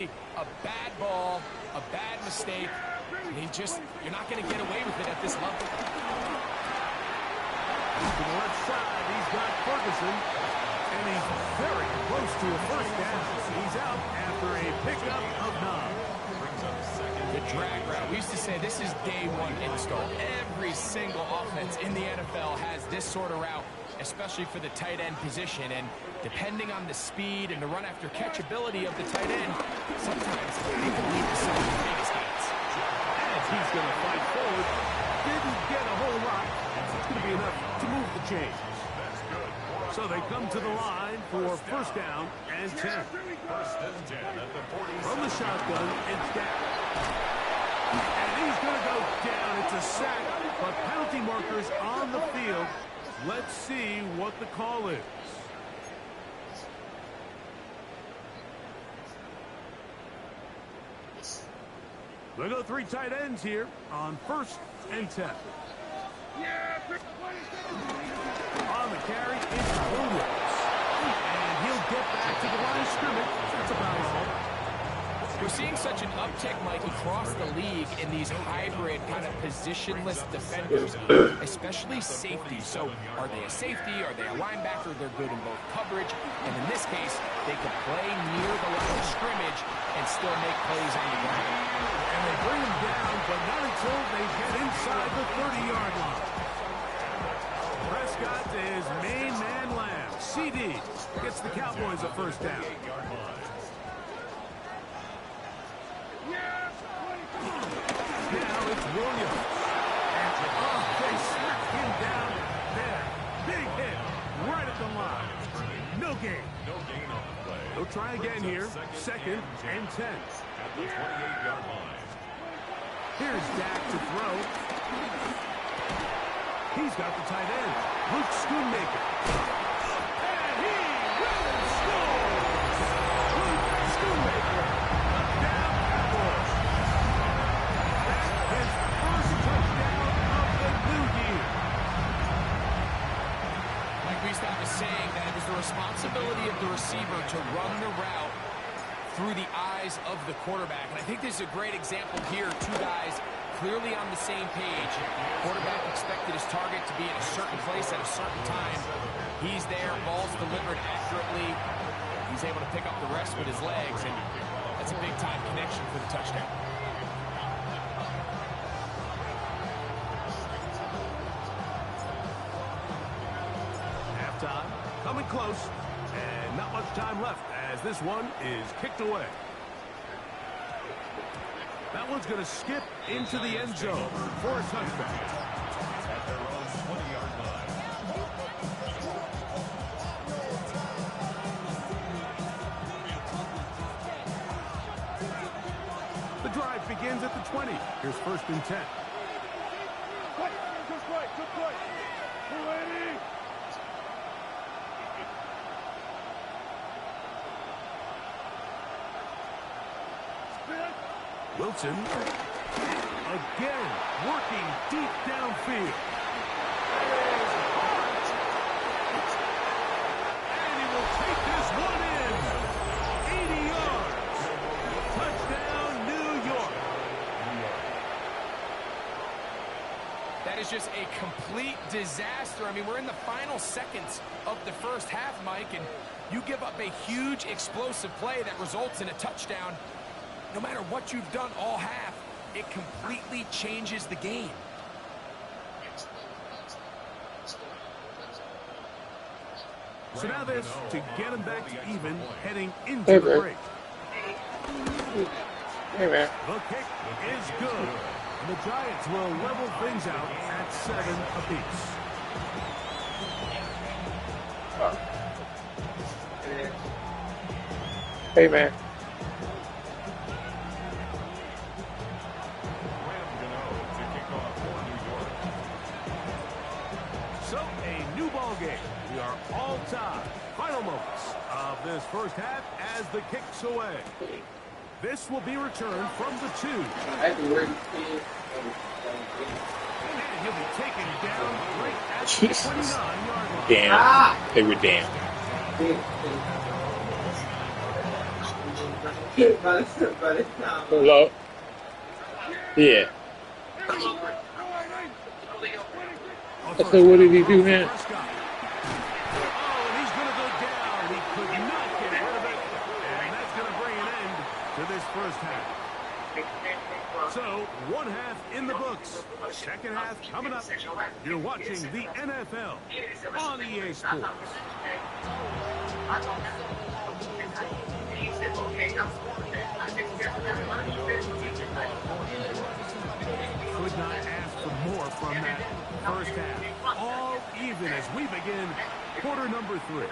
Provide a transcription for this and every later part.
A bad ball, a bad mistake. You're not going to get away with it at this level. To the left side, he's got Ferguson, and he's very close to a first down. He's out after a pickup of 9. The drag route. We used to say this is day one install. Every single offense in the NFL has this sort of route, especially for the tight end position. And depending on the speed and the run after catch ability of the tight end, sometimes they can lead to some of the biggest gains. As he's going to fight forward, didn't get a whole lot. It's going to be enough to move the chains. So they come to the line for first down and 10. From the shotgun, it's down. And he's going to go down. It's a sack, but penalty markers on the field. Let's see what the call is. They go 3 tight ends here on first and 10. On the carry, it's Williams. And he'll get back to the line of scrimmage. That's about all. We're seeing such an uptick, Mike, across the league in these hybrid kind of positionless defenders, especially safety. So are they a safety? Are they a linebacker? They're good in both coverage. And in this case, they can play near the line of scrimmage and still make plays on the ground. And they bring him down, but not until they get inside the 30-yard line. Prescott is main man Lamb. CD gets the Cowboys a first down. Now it's Williams. And they smack him down there. Big hit right at the line. No gain. They'll try again here. Second and 10. At the 28-yard line. Here's Dak to throw. He's got the tight end, Luke Schoonmaker. And he will score! Luke Schoonmaker, down Cowboys. That's his first touchdown of the new year. Like we used to have a saying that it was the responsibility of the receiver to run the route through the eyes of the quarterback. And I think this is a great example here. 2 guys clearly on the same page. Quarterback expected his target to be in a certain place at a certain time. He's there, ball's delivered accurately. He's able to pick up the rest with his legs, and that's a big-time connection for the touchdown. Halftime, coming close, and not much time left as this one is kicked away. That one's going to skip into the end zone for a touchdown. At their own 20-yard line. The drive begins at the 20. Here's first and 10. Good play. We're ready. Wilson, again, working deep downfield. And he will take this one in. 80 yards. Touchdown, New York. That is just a complete disaster. I mean, we're in the final seconds of the first half, Mike, and you give up a huge explosive play that results in a touchdown. No matter what you've done all half, it completely changes the game. So now this to get him back to even heading into the break. Hey, man. The kick is good. The Giants will level things out at 7 apiece. Hey, man. So, a new ball game. We are all tied. Final moments of this first half as the kick's away. This will be returned from the 2. And he'll be taken down right at the 29-yard line. Damn. They were damn. Hello? Yeah. So what did he do now? Prescott. Oh, and he's going to go down. He could not get rid of it. And that's going to bring an end to this first half. So, one half in the books. Second half coming up. You're watching the NFL on EA Sports. Could not ask for more from that first half. All even as we begin quarter number 3.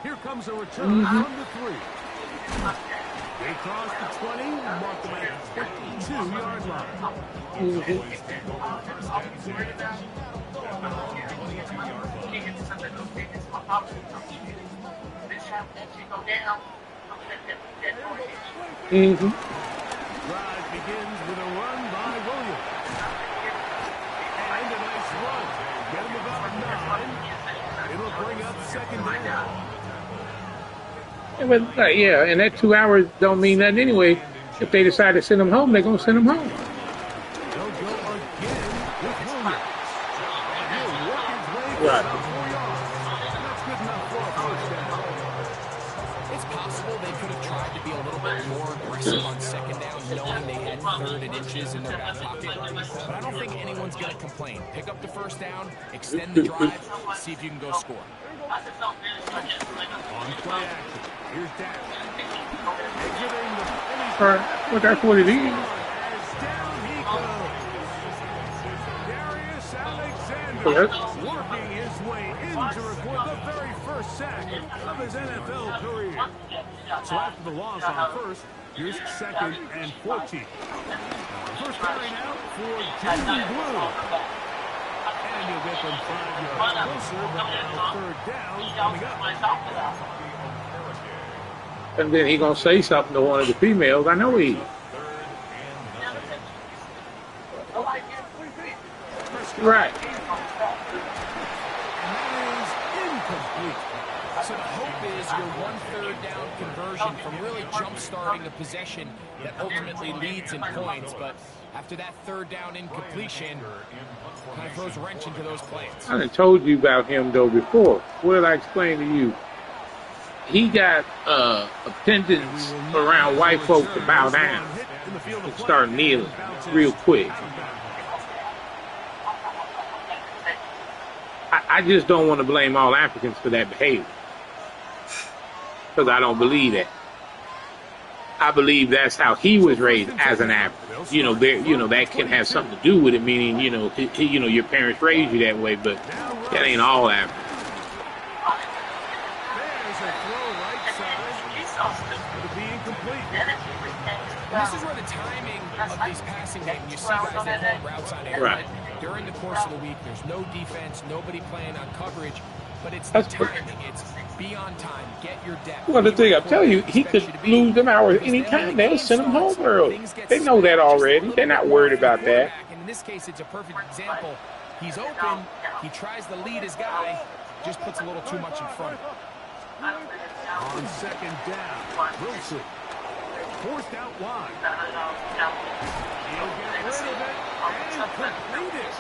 Here comes a return from the 3. They cross the 20, mark them at the 22-yard line. Drive begins with a run by Williams. And a nice run. Get him about 9. It'll bring up second down. But, yeah, and that 2 hours don't mean nothing anyway. If they decide to send him home, they're going to send him home. They'll go again with Williams. And he'll work his way for about 4 yards. That's good enough for a first down. It's possible they could have tried to be a little bit more aggressive on second down, knowing they had 3rd and inches in their back pocket. But I don't think anyone's going to complain. Pick up the first down, extend the drive, see if you can go score. On play action. Here's Dak. Exiting the finish. All right, well, that's what it is. As down he goes. Darius Alexander working his way in to record the very first sack of his NFL career. So after the loss on first, here's 2nd and 14. First carry now for Jaden Blue. And you'll get them 5 yards closer, but now 3rd down coming up. And then he going to say something to one of the females. I know he is. Right. And that is incomplete. So the hope is your 1/3 down conversion from really jump-starting a possession that ultimately leads in points. But after that 3rd down incompletion, kind of throws a wrench into those plans. I done told you about him, though, before. What did I explain to you? He got appendage around white folks to bow down and start kneeling real quick. I just don't want to blame all Africans for that behavior, because I don't believe that. I believe that's how he was raised as an African. That can have something to do with it, meaning, your parents raised you that way, but that ain't all Africans. This is where the timing of these passing games, you see guys that call routes on air. Right. During the course of the week, there's no defense, nobody playing on coverage, but it's the timing. It's be on time, get your depth. Well, the thing I'm telling you, he could lose them hours anytime. They'll send him home early. They know that already. They're not worried about that. And in this case, it's a perfect example. He's open. He tries to lead his guy, just puts a little too much in front of him. On 2nd down, Wilson. Forced out wide. He'll get rid of it and complete it.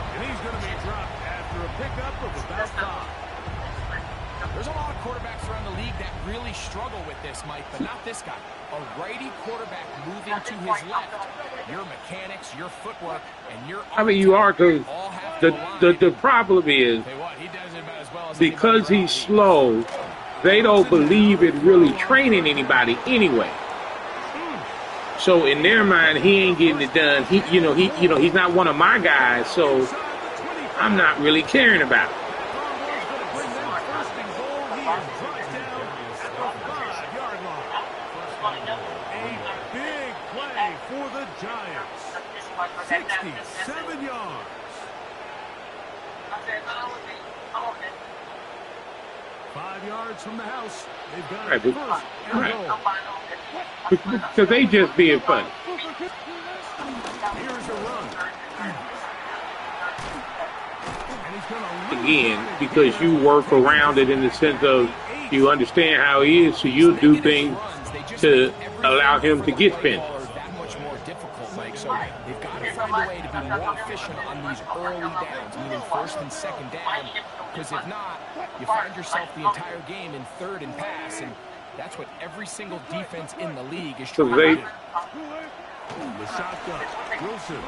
And he's going to be dropped after a pickup of about 5. There's a lot of quarterbacks around the league that really struggle with this, Mike, but not this guy. A righty quarterback moving to his left. Your mechanics, your footwork, and your I mean, you are, because the problem is, because he's slow, they don't believe in really training anybody anyway. So in their mind, he ain't getting it done. He's not one of my guys, so I'm not really caring about it. A big play for the Giants. 67 yards. Five yards from the house. They've got it first and goal. Because they just being funny. Here's a run. Again, because you work around it in the sense of you understand how he is, so you'll do things to allow him to get finished. That much more difficult, Mike. So they've got to find a way to be more efficient on these early downs, meaning first and second down. Because if not, you find yourself the entire game in third and pass, and that's what every single defense in the league is trying to do. The shotgun, Wilson. And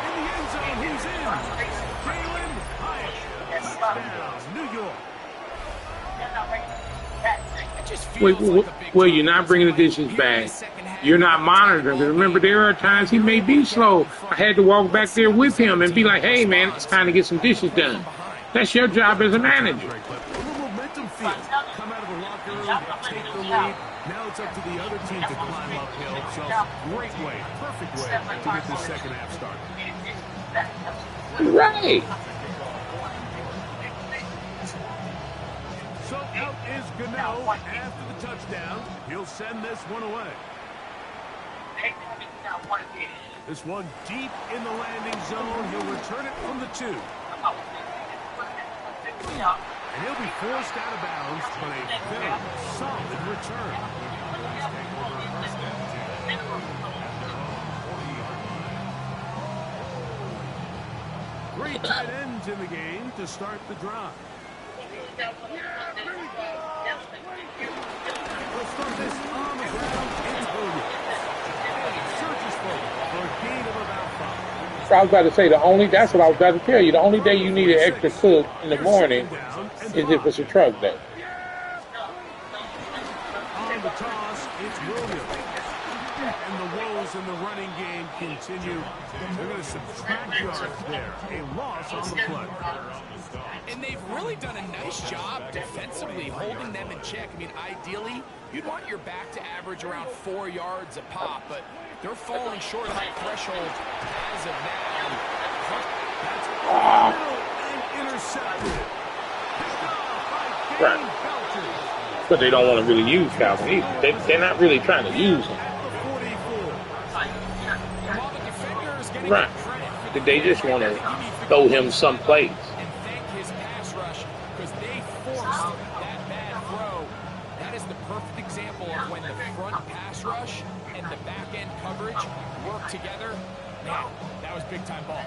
in the end zone, he's in. Jalen Hyatt. Touchdown, New York. Well, you're not bringing the dishes back. You're not monitoring. Remember, there are times he may be slow. I had to walk back there with him and be like, hey, man, it's time to get some dishes done. That's your job as a manager. Momentum field. Come out of the locker room, take the lead. Now it's up to the other team to climb uphill. So, great way, perfect way to get this second half started. Right. So out is Gano after the touchdown. He'll send this one away. This one deep in the landing zone. He'll return it from the 2. And he'll be forced out of bounds, but a very solid return. Great tight ends in the game to start the drive. From this on the ground, it's Williams. Searches for a gain of about 5. So I was about to say, that's what I was about to tell you. The only day you need an extra cook in the morning is if it's a truck day. On the toss, it's Williams. And the woes in the running game continue. They're going to subtract yards there. A loss on the play. And they've really done a nice job defensively holding them in check. I mean, ideally, you'd want your back to average around 4 yards a pop, but they're falling short of that threshold as of now. That's intercepted. Right. But they don't want to really use Calvin either. They're not really trying to use him. Right. They just want to throw him someplace. When the front pass rush and the back end coverage work together, man, that was big time ball.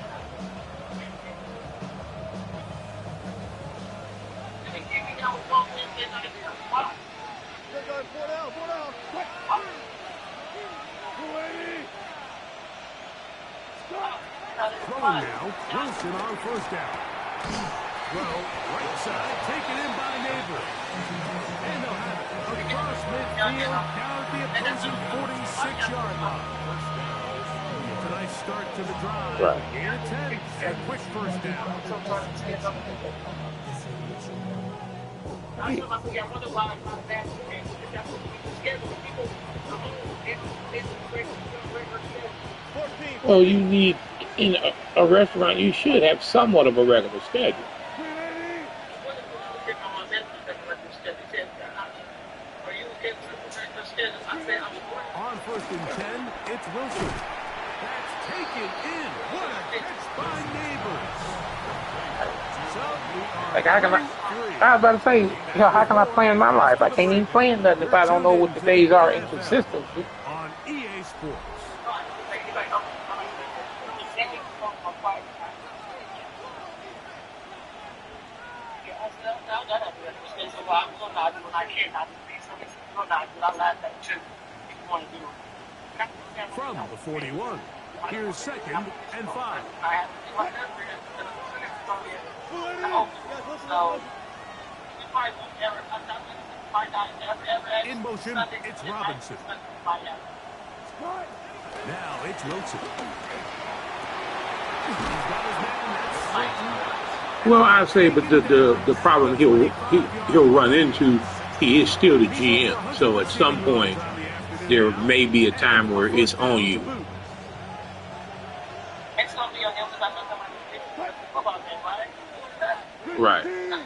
Throwing now, Wilson on first down. Throw, right side, taken in by Neighbor. And they'll have it across midfield, down at the opposing 46-yard line. It's a nice start to the drive. Right. Gain of 10, and a quick first down. Well, you need, in a restaurant, you should have somewhat of a regular schedule. On first and 10, it's Wilson. That's taken in. What a catch by Neighbors. So Like, I was about to say, how can I plan my life? I can't even plan nothing if I don't know what the days are in consistency. On EA Sports. From the 41, here's 2nd and 5. In motion, it's Robinson. Now it's Wilson. Well, I say, but the problem he'll run into, he is still the GM. So at some point, there may be a time where it's on you. Right. Now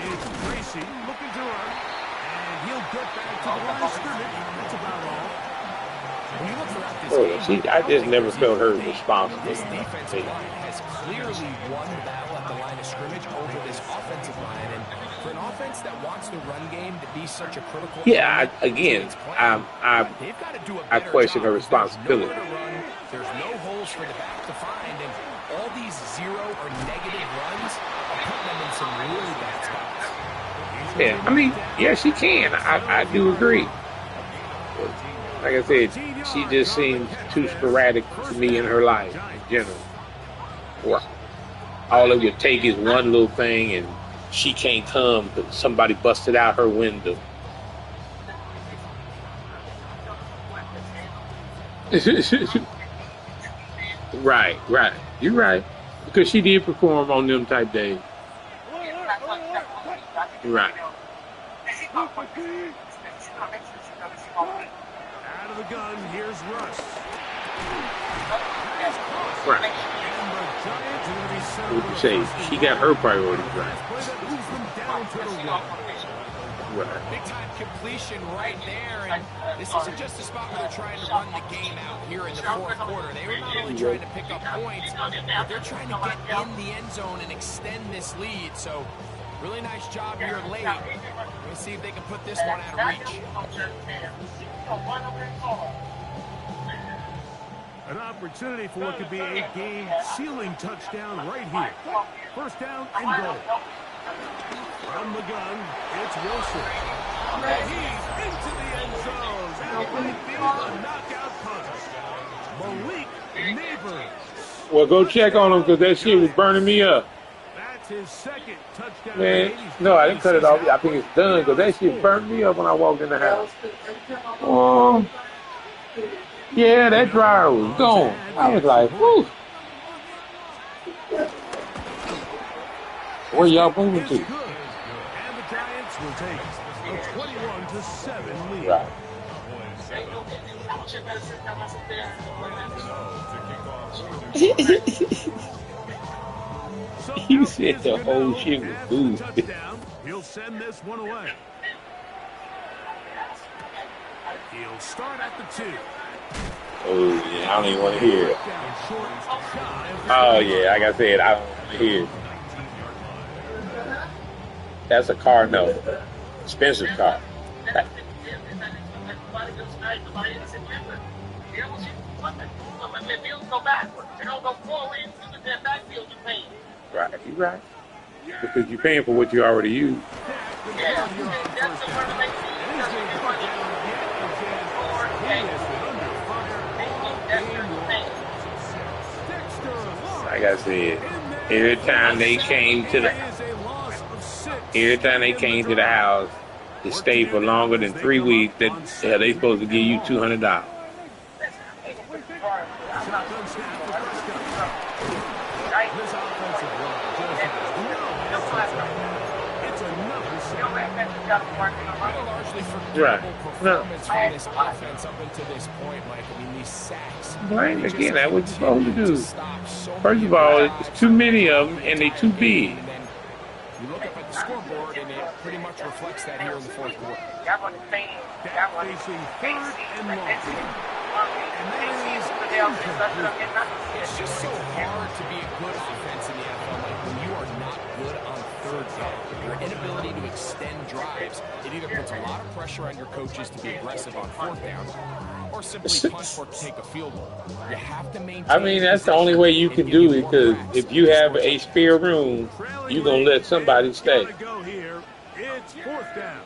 it's Tracy looking to run, and he'll get back to the line of scrimmage. That's about all. When you look throughout this Oh, game, I I don't just think never there's felt even her debate. responsible. This defensive line has clearly won the battle at the line of scrimmage over this offensive line. And for an offense that wants the run game to be such a critical Yeah, element to again, its plan, I they've got to do a I better question job her because there's nowhere responsibility. to run, there's no holes for the back to find, and all these zero or negative runs are putting them in some really bad spots. Yeah, I mean, yeah, she can. I do agree. Like I said, she just seems too sporadic to me in her life in general. Well, all it would take is one little thing, and she can't come because somebody busted out her window. Right, right. You're right. Because she did perform on them type days. Right. Out of the gun, here's Russ. Right. And the Giants are going to be set What up you with a say? first She and got long. her priorities Play right. that moves them down to the one. Right. Big time completion right there, and this isn't just a spot where they're trying to run the game out here in the fourth quarter. They were not only trying to pick up points, but they're trying to get in the end zone and extend this lead. So, really nice job here late. Let's see if they can put this one out of reach. An opportunity for what could be a game-sealing touchdown right here. First down and goal. From the gun, it's Wilson. He's into the end zone. That might be the knockout punch. Malik Neighbors. Well, go check on him because that shit was burning me up. That's his second touchdown. Man, no, I didn't cut it off. I think it's done because that shit burned me up when I walked in the house. Yeah, that dryer was gone. I was like, whew. Where y'all moving to? And the Giants will take a 21-7 lead. Right. You said the whole shit was good. He'll send this one away. He'll start at the 2. Oh, yeah, I don't even want to hear it. Oh, yeah, like I said, I don't want to hear it. That's a car note. Expensive car. Right, you're right. Because you're paying for what you already use. Like I said, every time they came to the house to stay for longer than 3 weeks, they supposed to give you $200. Largely Right. No. performance from this offense up until this point, Mike. I mean, these sacks. Right, again, that's what you're supposed to do. First of all, it's too many of them, and they're too big. And then you look up at the scoreboard, and it pretty much reflects that here in the fourth quarter. Facing third and long. It's just so hard to be a good offense in the NFL, Mike, when you are not good on third down. Your inability to extend drives, it either puts a lot of pressure on your coaches to be aggressive on fourth down, or simply punt or take a field goal. You have to maintain. I mean, that's the only way you can do it, because if you have a spare room, you're going to let somebody stay. Go here. It's fourth down.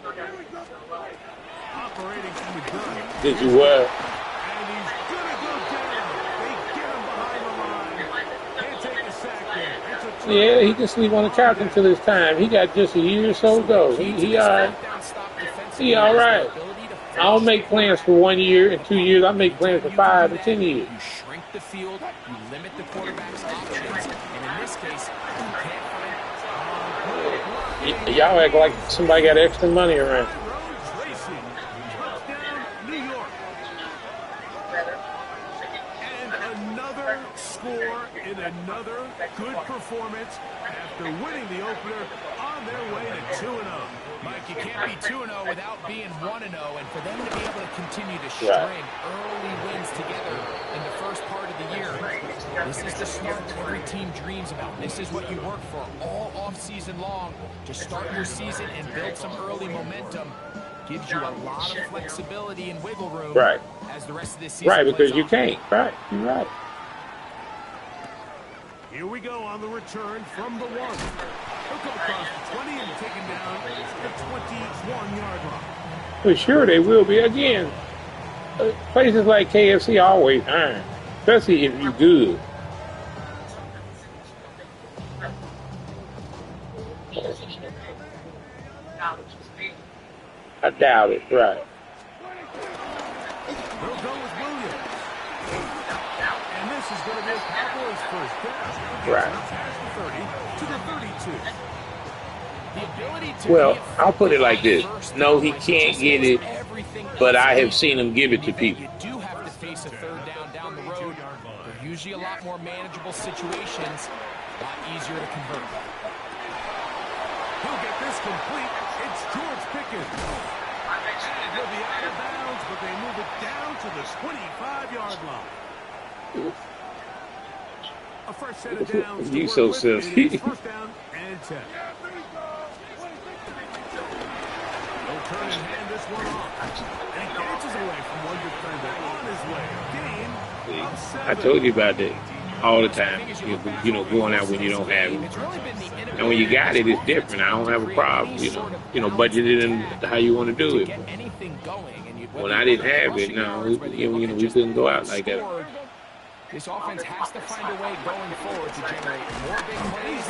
Operating from the gun. Did you what? And he's going to go down. They get him behind the line. Can't take a sack there. It's a Yeah, he can sleep on the couch until his time. He got just a year or so to go. He all right. He all right. I don't make plans for 1 year and 2 years. I make plans for 5 and 10 years. You shrink the field, you limit the quarterback's options, and in this case, you can't find. Y'all act like somebody got extra money around. Racing. Touchdown, New York. And another score in another good performance after winning the opener on on their way to 2-0. Mike, you can't be 2-0 without being 1-0, and for them to be able to continue to string early wins together in the first part of the year, this is the start every team dreams about. This is what you work for all off-season long to start your season and build some early momentum. Gives you a lot of flexibility and wiggle room as the rest of this season because plays you on. can't. Right, you're right. Here we go on the return from the 1. He'll go across the 20 and taken down the 21-yard line. For sure they will be. Again, places like KFC always earn, especially if you're good. I doubt it, right. They'll go with Williams. And this is going to be a Cowboys first down. Right. Past the 30 to the 32. The ability to Well, I'll put it like this. No, he can't get it, but I have seen him give it to people. You do have to face a third down the road. They're usually a lot more manageable situations, a lot easier to convert. He'll get this complete. It's George Pickens. And he'll be out of bounds, but they move it down to the 25-yard line. A fresh set of downs to You work so with. silly. It is first down and 10. They'll turn and hand this one off. And he dances away from one defender on his way. Gain of 7. I told you about that all the time. You know, going out when you don't have it. And when you got it, it's different. I don't have a problem, budget it in how you want to do it. When I didn't have it, no, we couldn't go out like that. This offense has to find a way going forward to generate more big plays.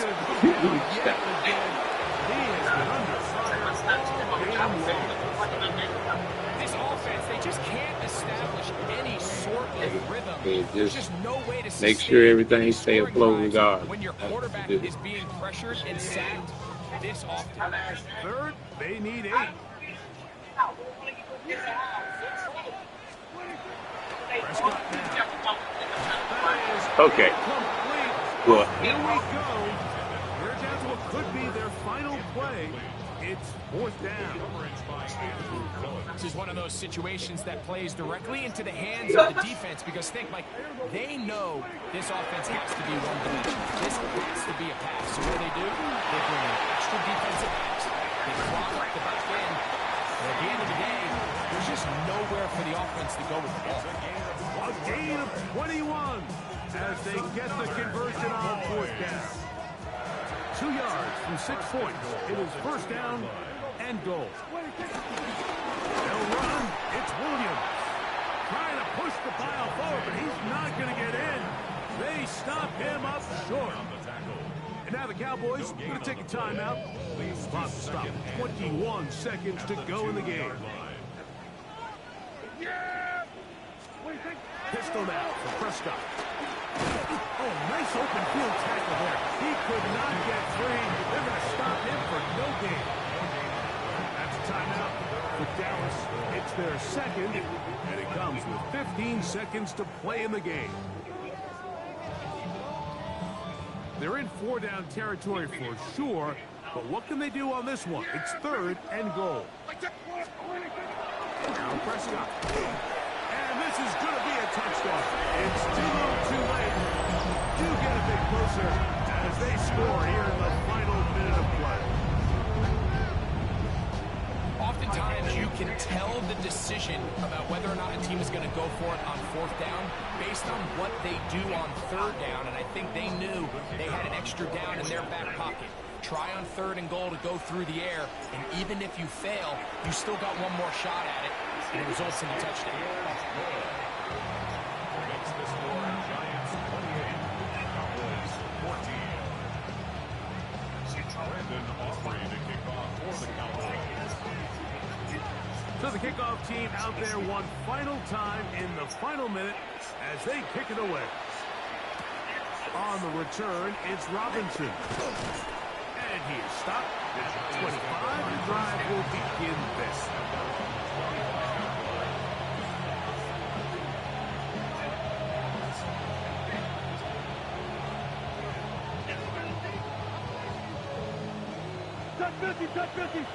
This offense, they just can't establish any sort of rhythm. There's just no way to make sure everything stay afloat regardless. When your quarterback is being pressured and sacked this often. Third, they need 8. Okay. Well, here we go. They're down to what could be their final play. It's fourth down. This is one of those situations that plays directly into the hands of the defense because think, Mike, they know this offense has to be one-dimensional. This has to be a pass. So what do? They bring in extra defensive backs. They clog up the back end. And at the end of the day, there's just nowhere for the offense to go with the ball. A gain of 21 as they get the conversion on fourth down. 2 yards from 6 points. It is first down and goal. They'll run. It's Williams. Trying to push the pile forward, but he's not going to get in. They stop him up short. And now the Cowboys going to take a timeout. Clock stop. 21 seconds to go in the game. Pistol now for Prescott. Oh, nice open field tackle there. He could not get free. They're going to stop him for no gain. That's a timeout for Dallas. It's their second, and it comes with 15 seconds to play in the game. They're in 4-down territory for sure, but what can they do on this one? It's third and goal. Now Prescott. And this is going to be a touchdown. It's too little, too late. Do get a bit closer as they score here in the final minute of play. Oftentimes, you can tell the decision about whether or not a team is going to go for it on fourth down based on what they do on third down, and I think they knew they had an extra down in their back pocket. Try on third and goal to go through the air, and even if you fail, you still got one more shot at it, and it results in a touchdown. So the kickoff team out there one final time in the final minute as they kick it away. On the return, it's Robinson. And he is stopped. 25, the drive will begin this. touch 50, touch 50.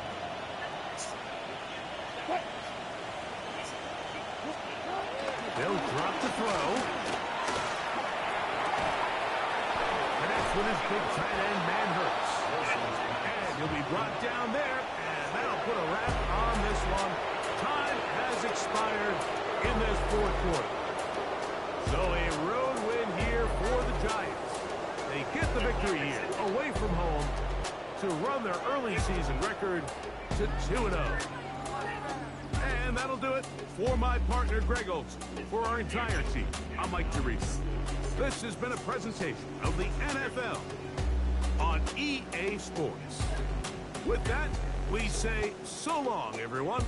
They'll drop the throw. And that's when his big tight end man hurts. And he'll be brought down there, and that'll put a wrap on this one. Time has expired in this fourth quarter. So a road win here for the Giants. They get the victory here, away from home, to run their early season record to 2-0. And that'll do it for my partner, Greg Olson. For our entire team, I'm Mike Teresa. This has been a presentation of the NFL on EA Sports. With that, we say so long, everyone.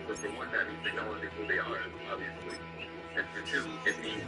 So for one, that means they know who they are, obviously. And for two, it means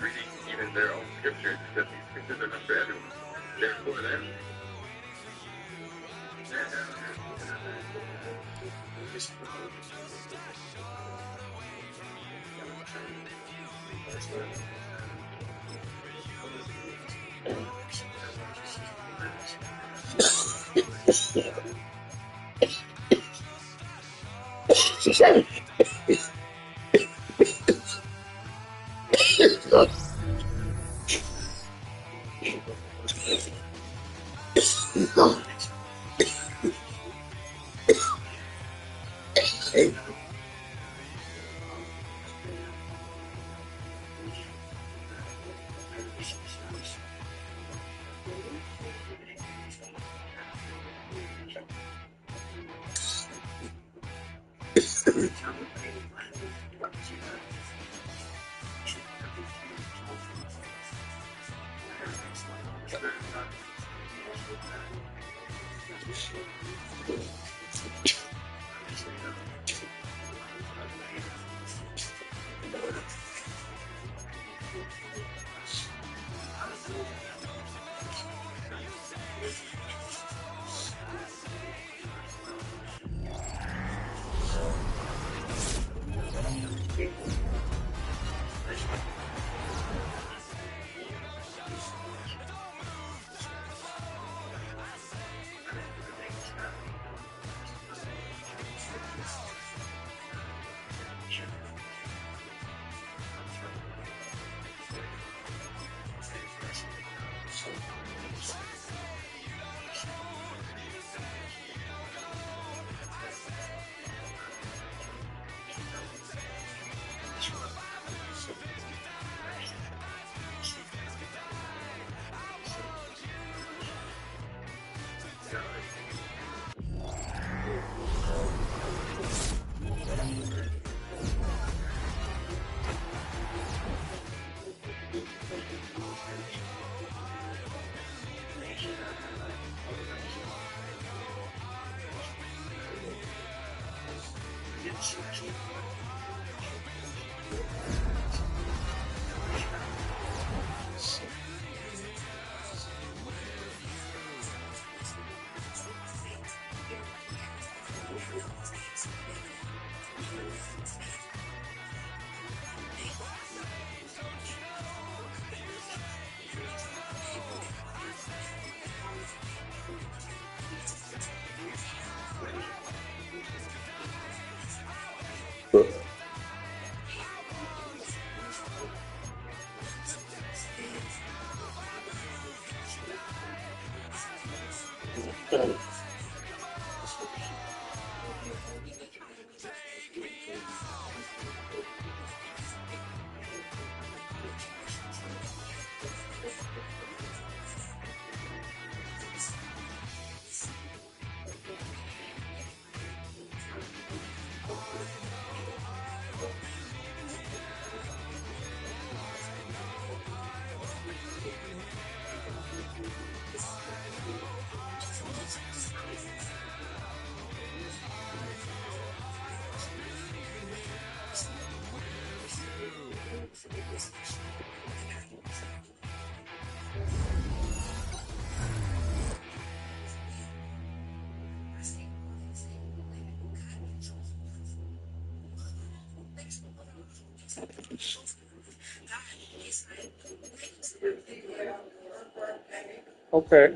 Okay.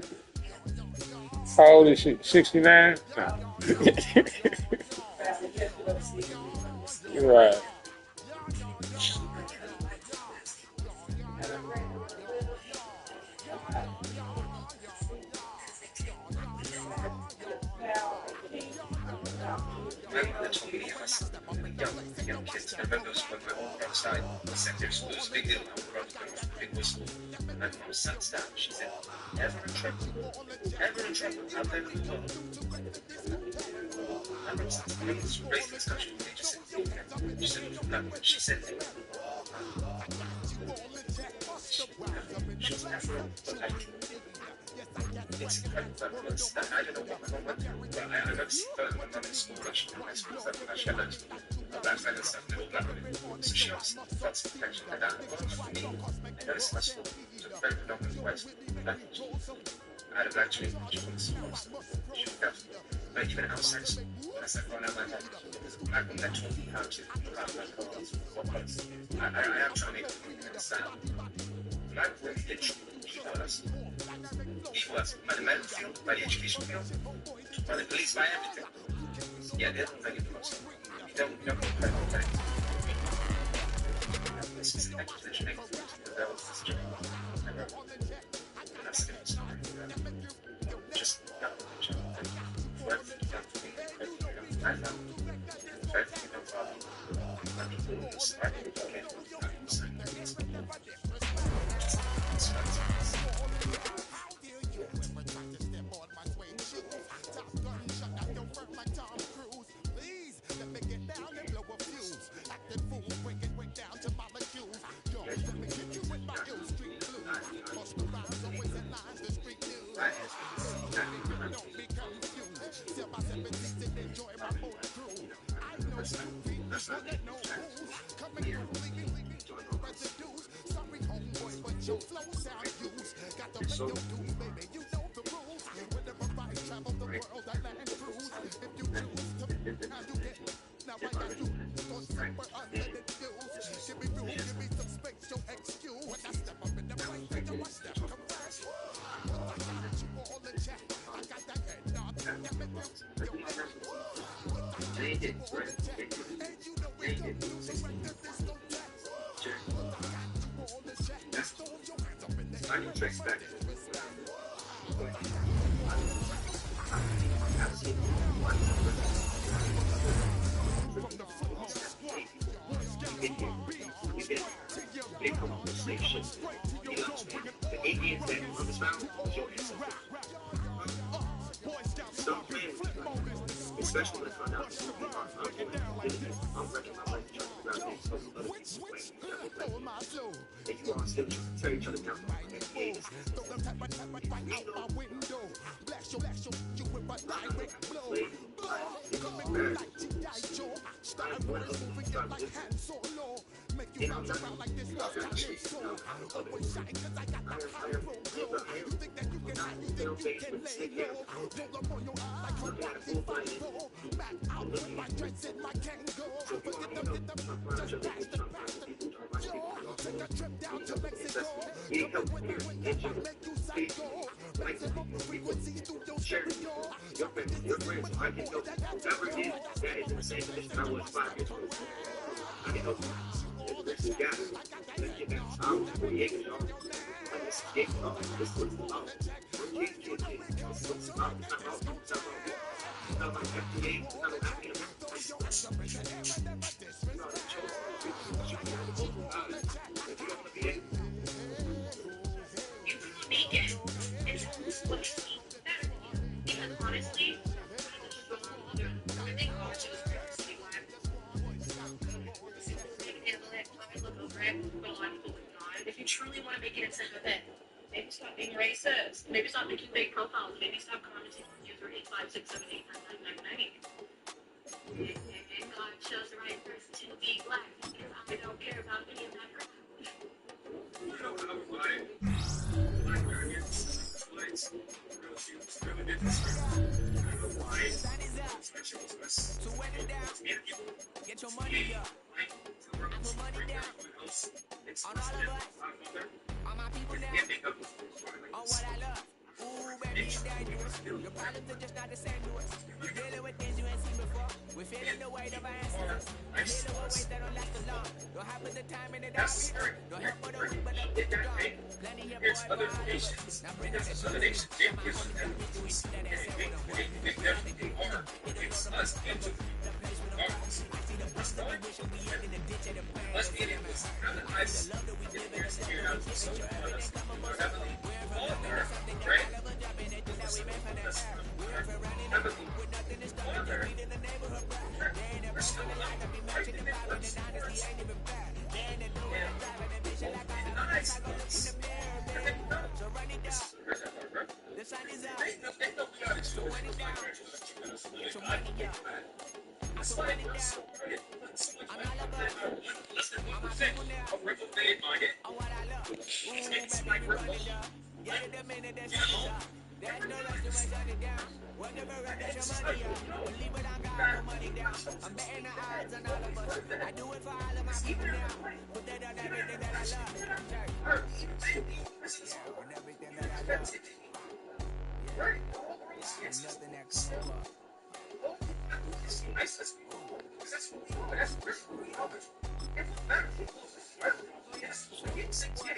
How old is she? 69? No. Right.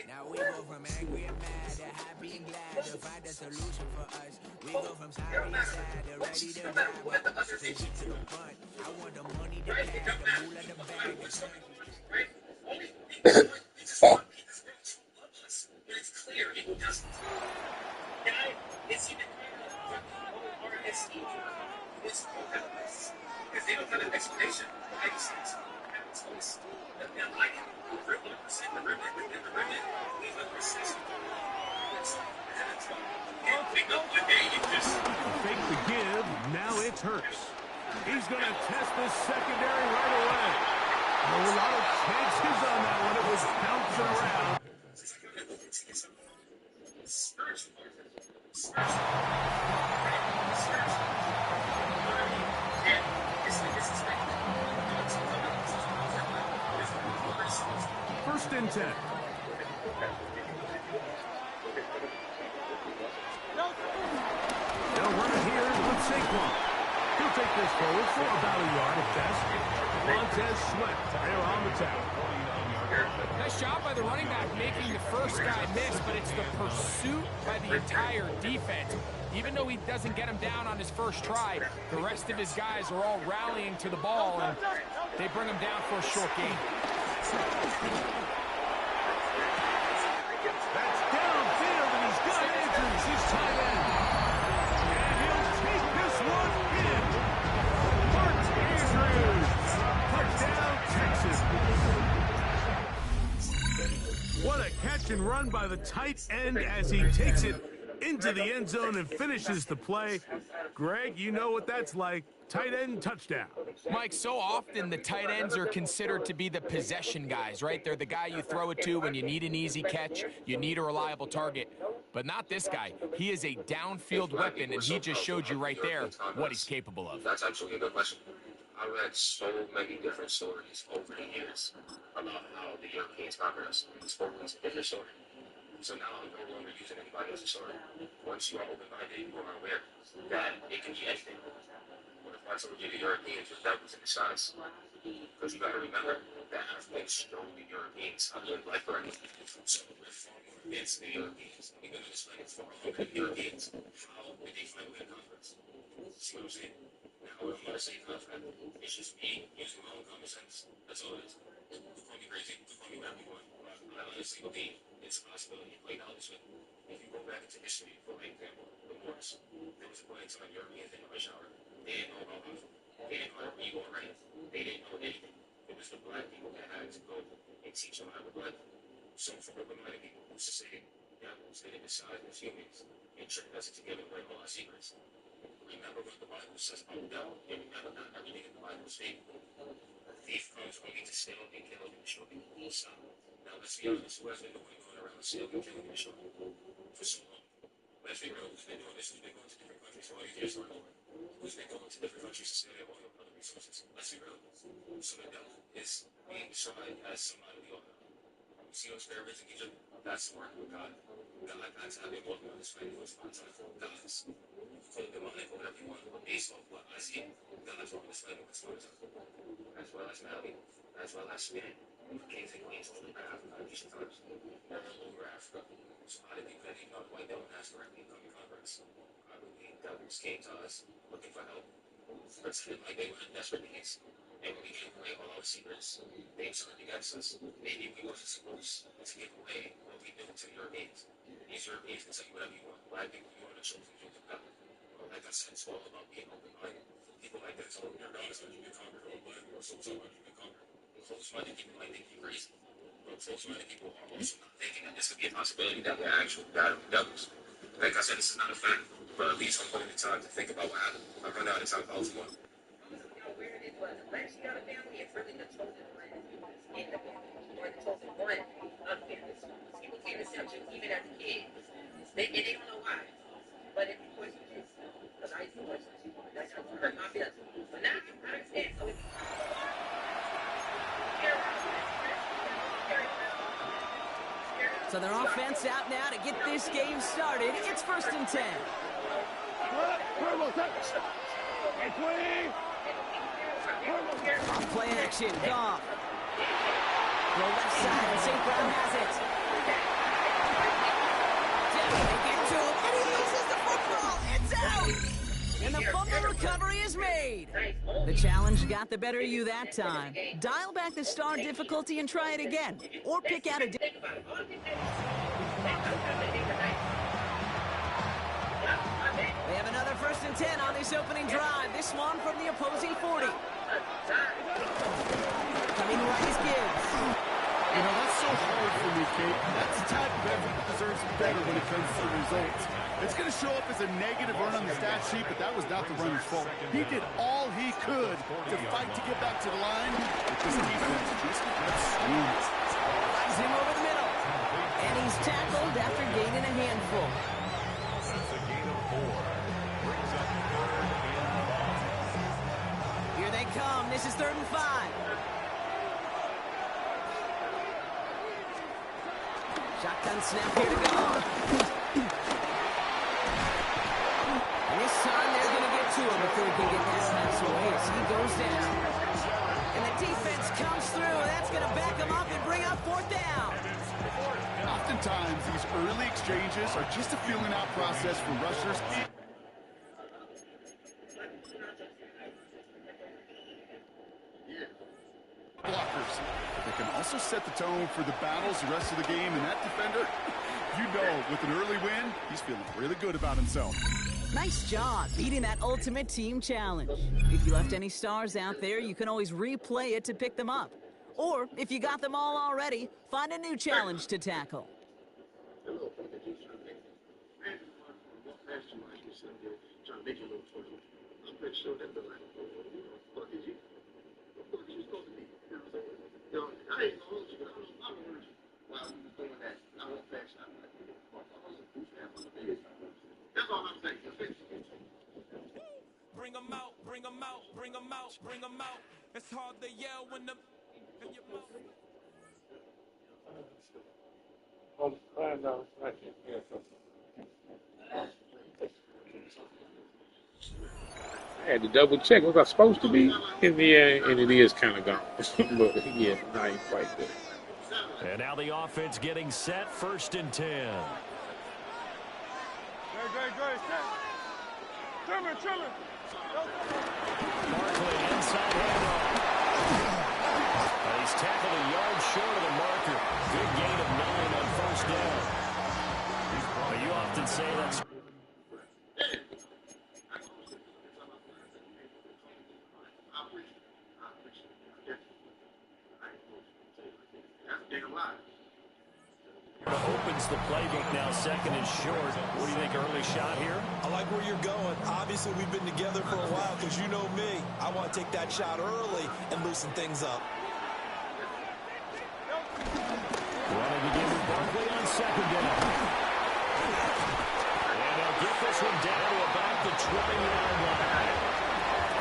Now we go from angry and mad to happy and glad to find a solution for us. We go from sorry and sad to ready to grab up. So get to the front. I want the money, the cash, the moolah, the bag, the Fake the give. Now it's Hurts. He's going to test this secondary right away. A lot of chances on that one. It was bouncing around. First and 10. They'll run it here with Saquon. He'll take this forward for about a yard at best. Montez Sweat, they're on the tackle. Nice job by the running back making the first guy miss, but it's the pursuit by the entire defense. Even though he doesn't get him down on his first try, the rest of his guys are all rallying to the ball, and they bring him down for a short gain. That's downfield, and he's got Andrews, his tight end. And he'll take this one in. Mark Andrews. Touchdown, Texas. What a catch and run by the tight end as he takes it into the end zone and finishes the play. Greg, you know what that's like. Tight end touchdown. Mike, so often the tight ends are considered to be the possession guys, right? They're the guy you throw it to when you need an easy catch, you need a reliable target. But not this guy. He is a downfield weapon, and he just showed you right there what he's capable of. That's actually a good question. I've read so many different stories over the years about how the Europeans progress. It's always a different story. So now I'm no longer using anybody else's story. Once you are open-minded, you are aware that it can be anything. What if I told you the Europeans were devils in disguise? Because you got to remember that athletes showed the Europeans how to live life correctly. So we're far more advanced than the Europeans. We're going to explain it far more than the Europeans. How did they find a win conference? See what I'm saying? Now, I'm not saying confident. It's just me using my own common sense. That's all it is. You can call me crazy. You can call me whatever you want. I honestly believe it's a possibility of playing out this way. If you go back into history, for example, the Moors, there was a point in time Europeans didn't know a shower. They didn't know about life. They didn't know how to read or write. They didn't know anything. It was the black people that had to go and teach them how to live. So for open-minded people who's to say devils didn't decide as humans and trick us into giving away all our secrets. Remember what the Bible says about the devil, and remember not everything in the Bible is fake. A thief comes only to steal and kill and destroy. So, now let's be honest, who has been going around stealing and killing and destroying for so long? Let's be real, who's been doing this? Who's been going to different countries for all these years? Who's been going to different countries to steal their oil and other resources? Let's be real. So the devil is being described as somebody we all know. You see those pyramids in Egypt? That's the work of God. God's have been walking on this planet for a long time. God's for the demonic or whatever you want, but based off what I see, God's walking this planet for a long time. As well as Mali, as well as Spain, kings and queens all over Africa, ancient times. All over Africa. So how did people that even know the white devil has directly come in converts? I believe devils came to us looking for help. Pretending like they were in desperate needs. And when we gave away all our secrets, they turned against us. Maybe we wasn't supposed to give away what we knew to the Europeans. These Europeans can tell you whatever you want. Black people, you are the chosen people of God. Well, like I said, it's all about being open-minded. People like that tell me, you're God, it's like you get conquered. Oh, black people are so about you get conquered. Close-minded people might think you're crazy. But close-minded people are also not thinking that this could be a possibility that we're actually battling devils. Like I said, this is not a fact, but at least I'm putting the time to think about what happened. I run out of time for all tomorrow. So their offense out now to get this game started. It's 1st and 10. Off play action, Goff. Go left side, and St. Brown has it. They get to him, and he loses the football. It's out! And the fumble recovery is made. The challenge got the better of you that time. Dial back the star difficulty and try it again. Or pick out a... They have another 1st and 10 on this opening drive. This one from the opposing 40. Coming right is Gibbs. You know, that's so hard for me, Kate. That's the type of effort that deserves better when it comes to the results. It's going to show up as a negative run on the stat sheet, but that was not the runner's fault. He did all he could to fight to get back to the line, but this defense just got sweet. Flies him over the middle. And he's tackled after gaining a handful. That's a gain of 4. Brings up 3rd and 5. Here they come. This is 3rd and 5. Shotgun snap here to go. And this time they're going to get to him before he can get that pass away as he goes down. And the defense comes through. That's going to back him up and bring up 4th down. Oftentimes, these early exchanges are just a feeling out process for rushers. Blockers. They can also set the tone for the battles the rest of the game, and that defender, you know, with an early win, he's feeling really good about himself. Nice job beating that ultimate team challenge. If you left any stars out there, you can always replay it to pick them up. Or, if you got them all already, find a new challenge to tackle. Bring them out, bring them out, bring them out, bring them out. It's hard to yell when the... I had to double check. Was I supposed to be in the air? And it is kind of gone. But yeah, I ain't quite there. And now the offense getting set. 1st and 10. Barkley inside handoff. He's tackled a yard short of the marker. Good gain of 9 on 1st down. But you often say that's... Opens the playbook now, 2nd and short. What do you think, early shot here? I like where you're going. Obviously, we've been together for a while because you know me. I want to take that shot early and loosen things up. Running again with Barkley on 2nd down. And they'll get this one down to about the 20-yard line.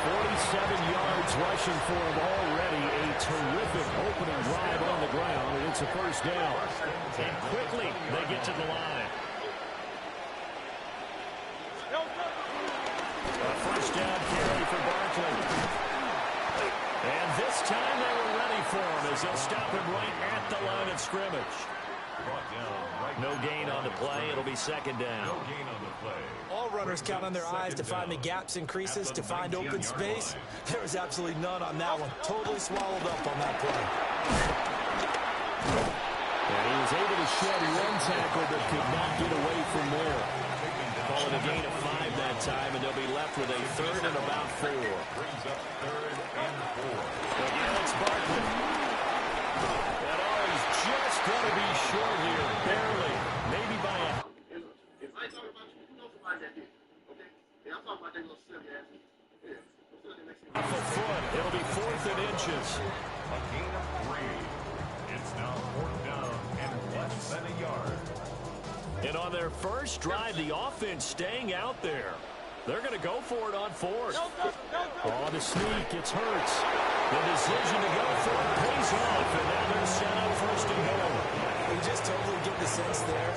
47 yards rushing for him already. A terrific opening drive on the ground, and it's a 1st down. And quickly, they get to the line. A 1st down carry for Barkley. And this time they were ready for him as they'll stop him right at the line of scrimmage. No gain on the play. It'll be 2nd down. No gain on the play. All runners count on their eyes to find the gaps and creases, to find open space. There was absolutely none on that one. Totally swallowed up on that play. And he was able to shed one tackle but could not get away from there. Calling a gain of 5 that time, and they'll be left with a 3rd and about 4. Brings up 3rd and 4. Again, it's Barkley. And he's just going to be short here, barely. Maybe by a... If I talk about you, you know somebody that did. Okay? Yeah, I'm talking about that little silly ass. Off a foot. It'll be 4th and inches. A gain of 3. It's Now 4th down and less than a yard. And on their first drive, the offense staying out there. They're going to go for it on 4th. Oh, the sneak, it's Hurts. The decision to go for it pays off, and now they're set up 1st and goal. You just totally get the sense there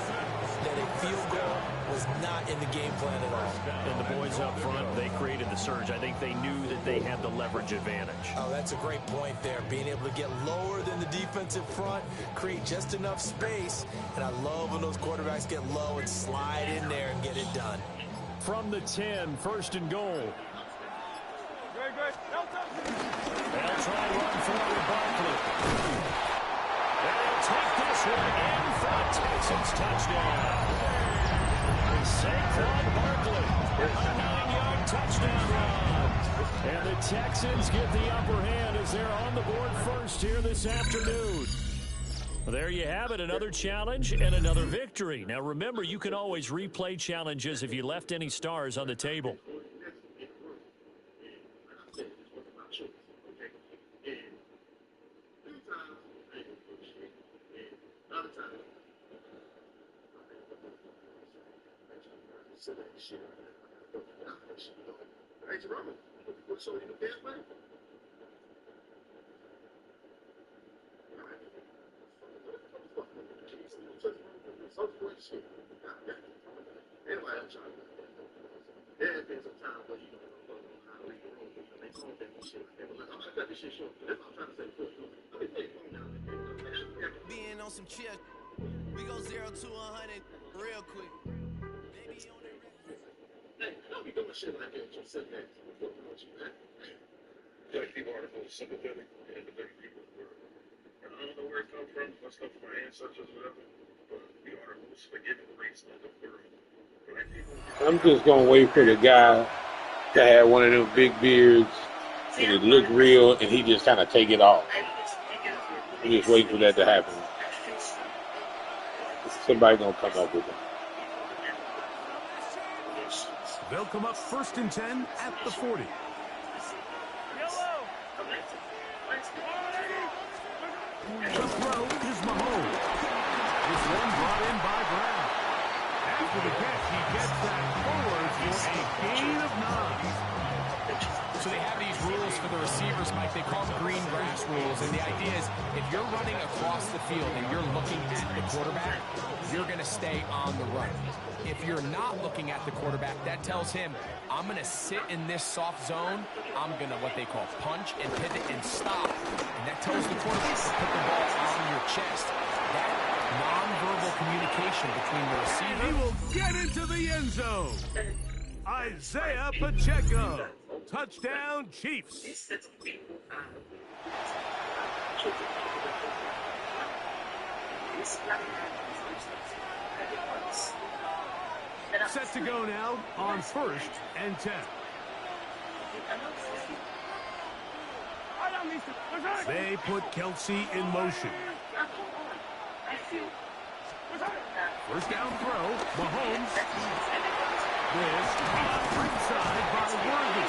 that a field goal was not in the game plan at all. And the boys up front, they created the surge. I think they knew that they had the leverage advantage. Oh, that's a great point there. Being able to get lower than the defensive front, create just enough space. And I love when those quarterbacks get low and slide in there and get it done. From the 10, 1st and goal. They'll try to run forward Barkley. They'll take this one in for a Texans touchdown. Saquon Barkley, a 9-yard touchdown run. And the Texans get the upper hand as they're on the board first here this afternoon. There you have it, another challenge and another victory. Now remember, you can always replay challenges if you left any stars on the table. Being on some chill, we go 0 to 100 real quick. They be on it. Hey, don't be doing shit like that. Just sit back. Black people are the most sympathetic and empathetic people in the world. And I don't know where it comes from. It must come from our ancestors or whatever. But we are the most forgiving race in the world. Black people. I'm just gonna wait for the guy to have one of them big beards and it look real, and he just kind of take it off. I'm just waiting for that to happen. Somebody gonna come up with it. They'll come up 1st and 10 at the 40. The throw is Mahomes. This one brought in by Brown. After the catch, he gets that forward for a gain of 9. So they have these rules for the receivers, Mike. They call them green grass rules. And the idea is if you're running across the field and you're looking at the quarterback, you're going to stay on the run. If you're not looking at the quarterback, that tells him, I'm going to sit in this soft zone. I'm going to what they call punch and pivot and stop. And that tells the quarterback to put the ball on your chest. That nonverbal communication between the receiver. He will get into the end zone. Isaiah Pacheco. Touchdown, Chiefs. Set to go now on 1st and 10. They put Kelsey in motion. 1st down throw, Mahomes. This inside by Worthy.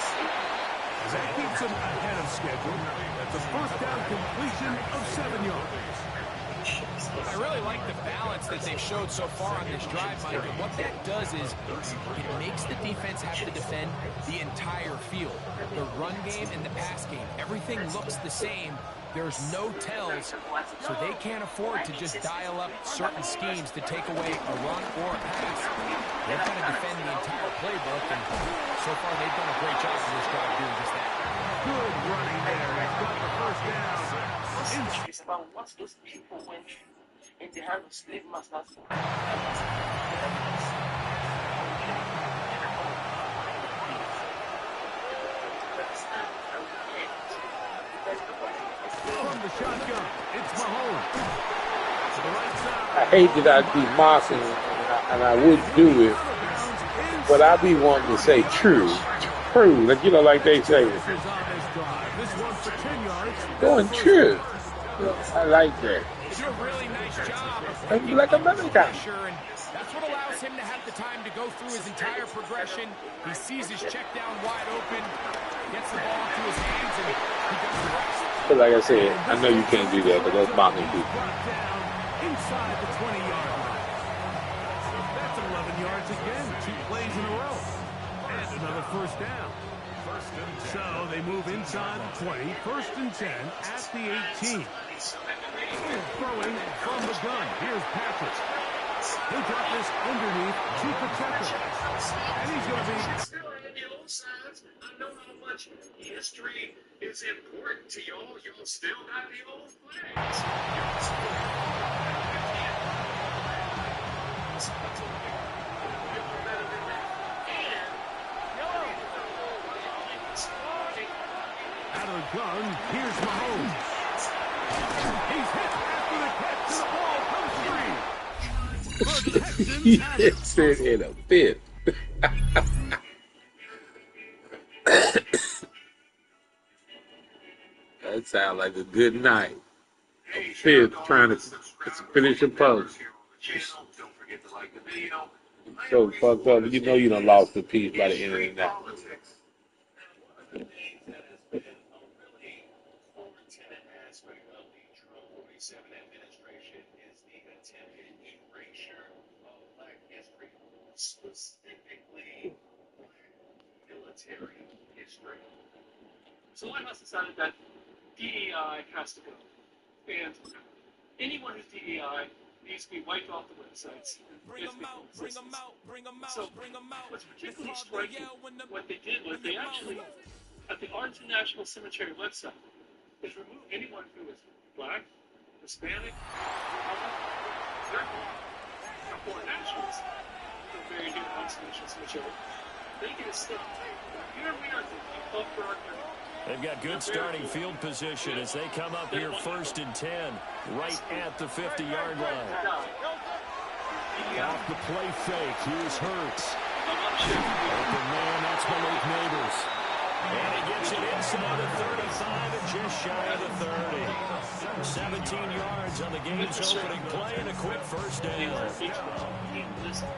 That keeps him ahead of schedule. That's a 1st down completion of 7 yards. I really like the balance that they've showed so far on this drive, Mike. And what that does is it makes the defense have to defend the entire field. The run game and the pass game, everything looks the same. There's no tells, so they can't afford to just dial up certain schemes to take away a run or a pass. They've got to defend the entire playbook, and so far they've done a great job in this drive doing just that. Good running there. He's got the 1st down. It's about what those people went in the hand of slave masters. From the shotgun, it's Mahomes. To the right side. I hate that I'd be mocking, and I would do it, but I be wanting to say true, like like they say. This one for 10 yards. Going true. I like that. They do a really nice job of I'd be like another guy. pressure, and that's what allows him to have the time to go through his entire progression. He sees his check down wide open, gets the ball into his hands, and he does the rest. But like I said, I know you can't do that, but that's bothering people. Brought down inside the 20-yard line. That's 11 yards again. 2 plays in a row. And another first down. So they move inside the 20. First and 10 at the 18. Throwing from the gun. Here's Patrick. He got this underneath to protect him. And he's going to be... Still in the old sides. I know how much history is important to y'all. Y'all still got the old flags. Y'all still better than that. Out of the gun, here's Mahomes. He's hit after the catch, and the ball comes free. The Texans He have it. hits it in a fifth. That sounds like a good night. Fifth trying to finish a post. So fucked up. You know you done lost the piece by the end of the night. Specifically military history. So White House decided that DEI has to go. And anyone who's DEI needs to be wiped off the websites. Bring them out, bring them out, bring them out, So bring them out. what's particularly striking, what they did was they actually, at the Arlington National Cemetery website, is remove anyone who is black, Hispanic, or foreign nationals. Very new Arlington National Cemetery. They get a step. Here we are thinking up for our country. They've got good starting field position as they come up here 1st and 10, right at the 50-yard line. Off the play fake. Here's Hurts. Open man, that's Malik Neighbors. And he gets it inside the 35 and just shy of the 30. 17 yards on the game's opening play and a quick first down.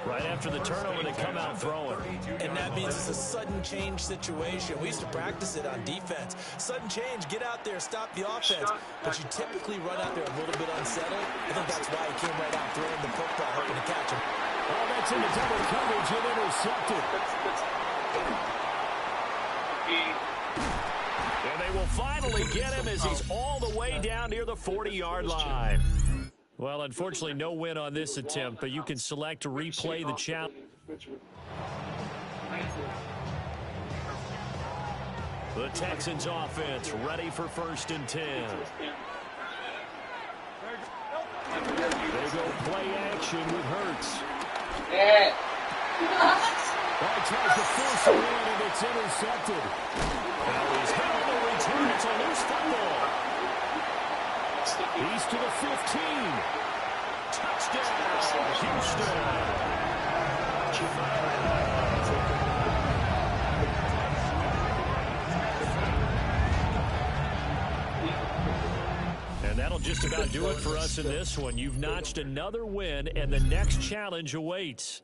Right after the turnover, they come out throwing. And that means it's a sudden change situation. We used to practice it on defense. Sudden change, get out there, stop the offense. But you typically run out there a little bit unsettled. I think that's why he came right out throwing the football, hoping to catch him. Oh, that's into double coverage and intercepted. And they will finally get him as he's all the way down near the 40-yard line. Well, unfortunately, no win on this attempt, but you can select to replay the challenge. The Texans offense ready for 1st and 10. They go play action with Hurts. Well, tries to force it in, and it's intercepted. Now he's held the return. It's a loose football. He's to the 15. Touchdown, Houston. And that'll just about do it for us in this one. You've notched another win, and the next challenge awaits.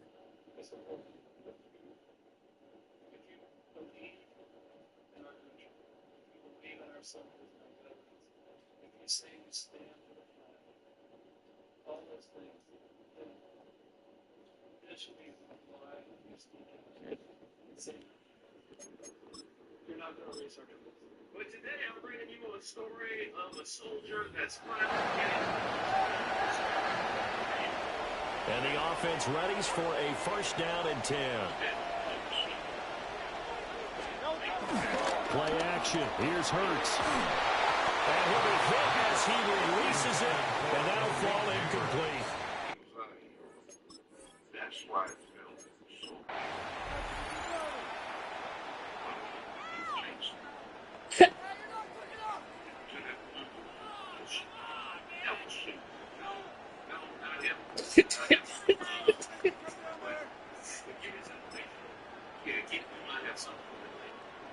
You're not going to raise our numbers. But today I'm bringing you a story of a soldier that's finally getting. And the offense readies for a 1st down and 10. Play action. Here's Hurts. And he'll be hit as he releases it, and that'll fall incomplete. That's why it's so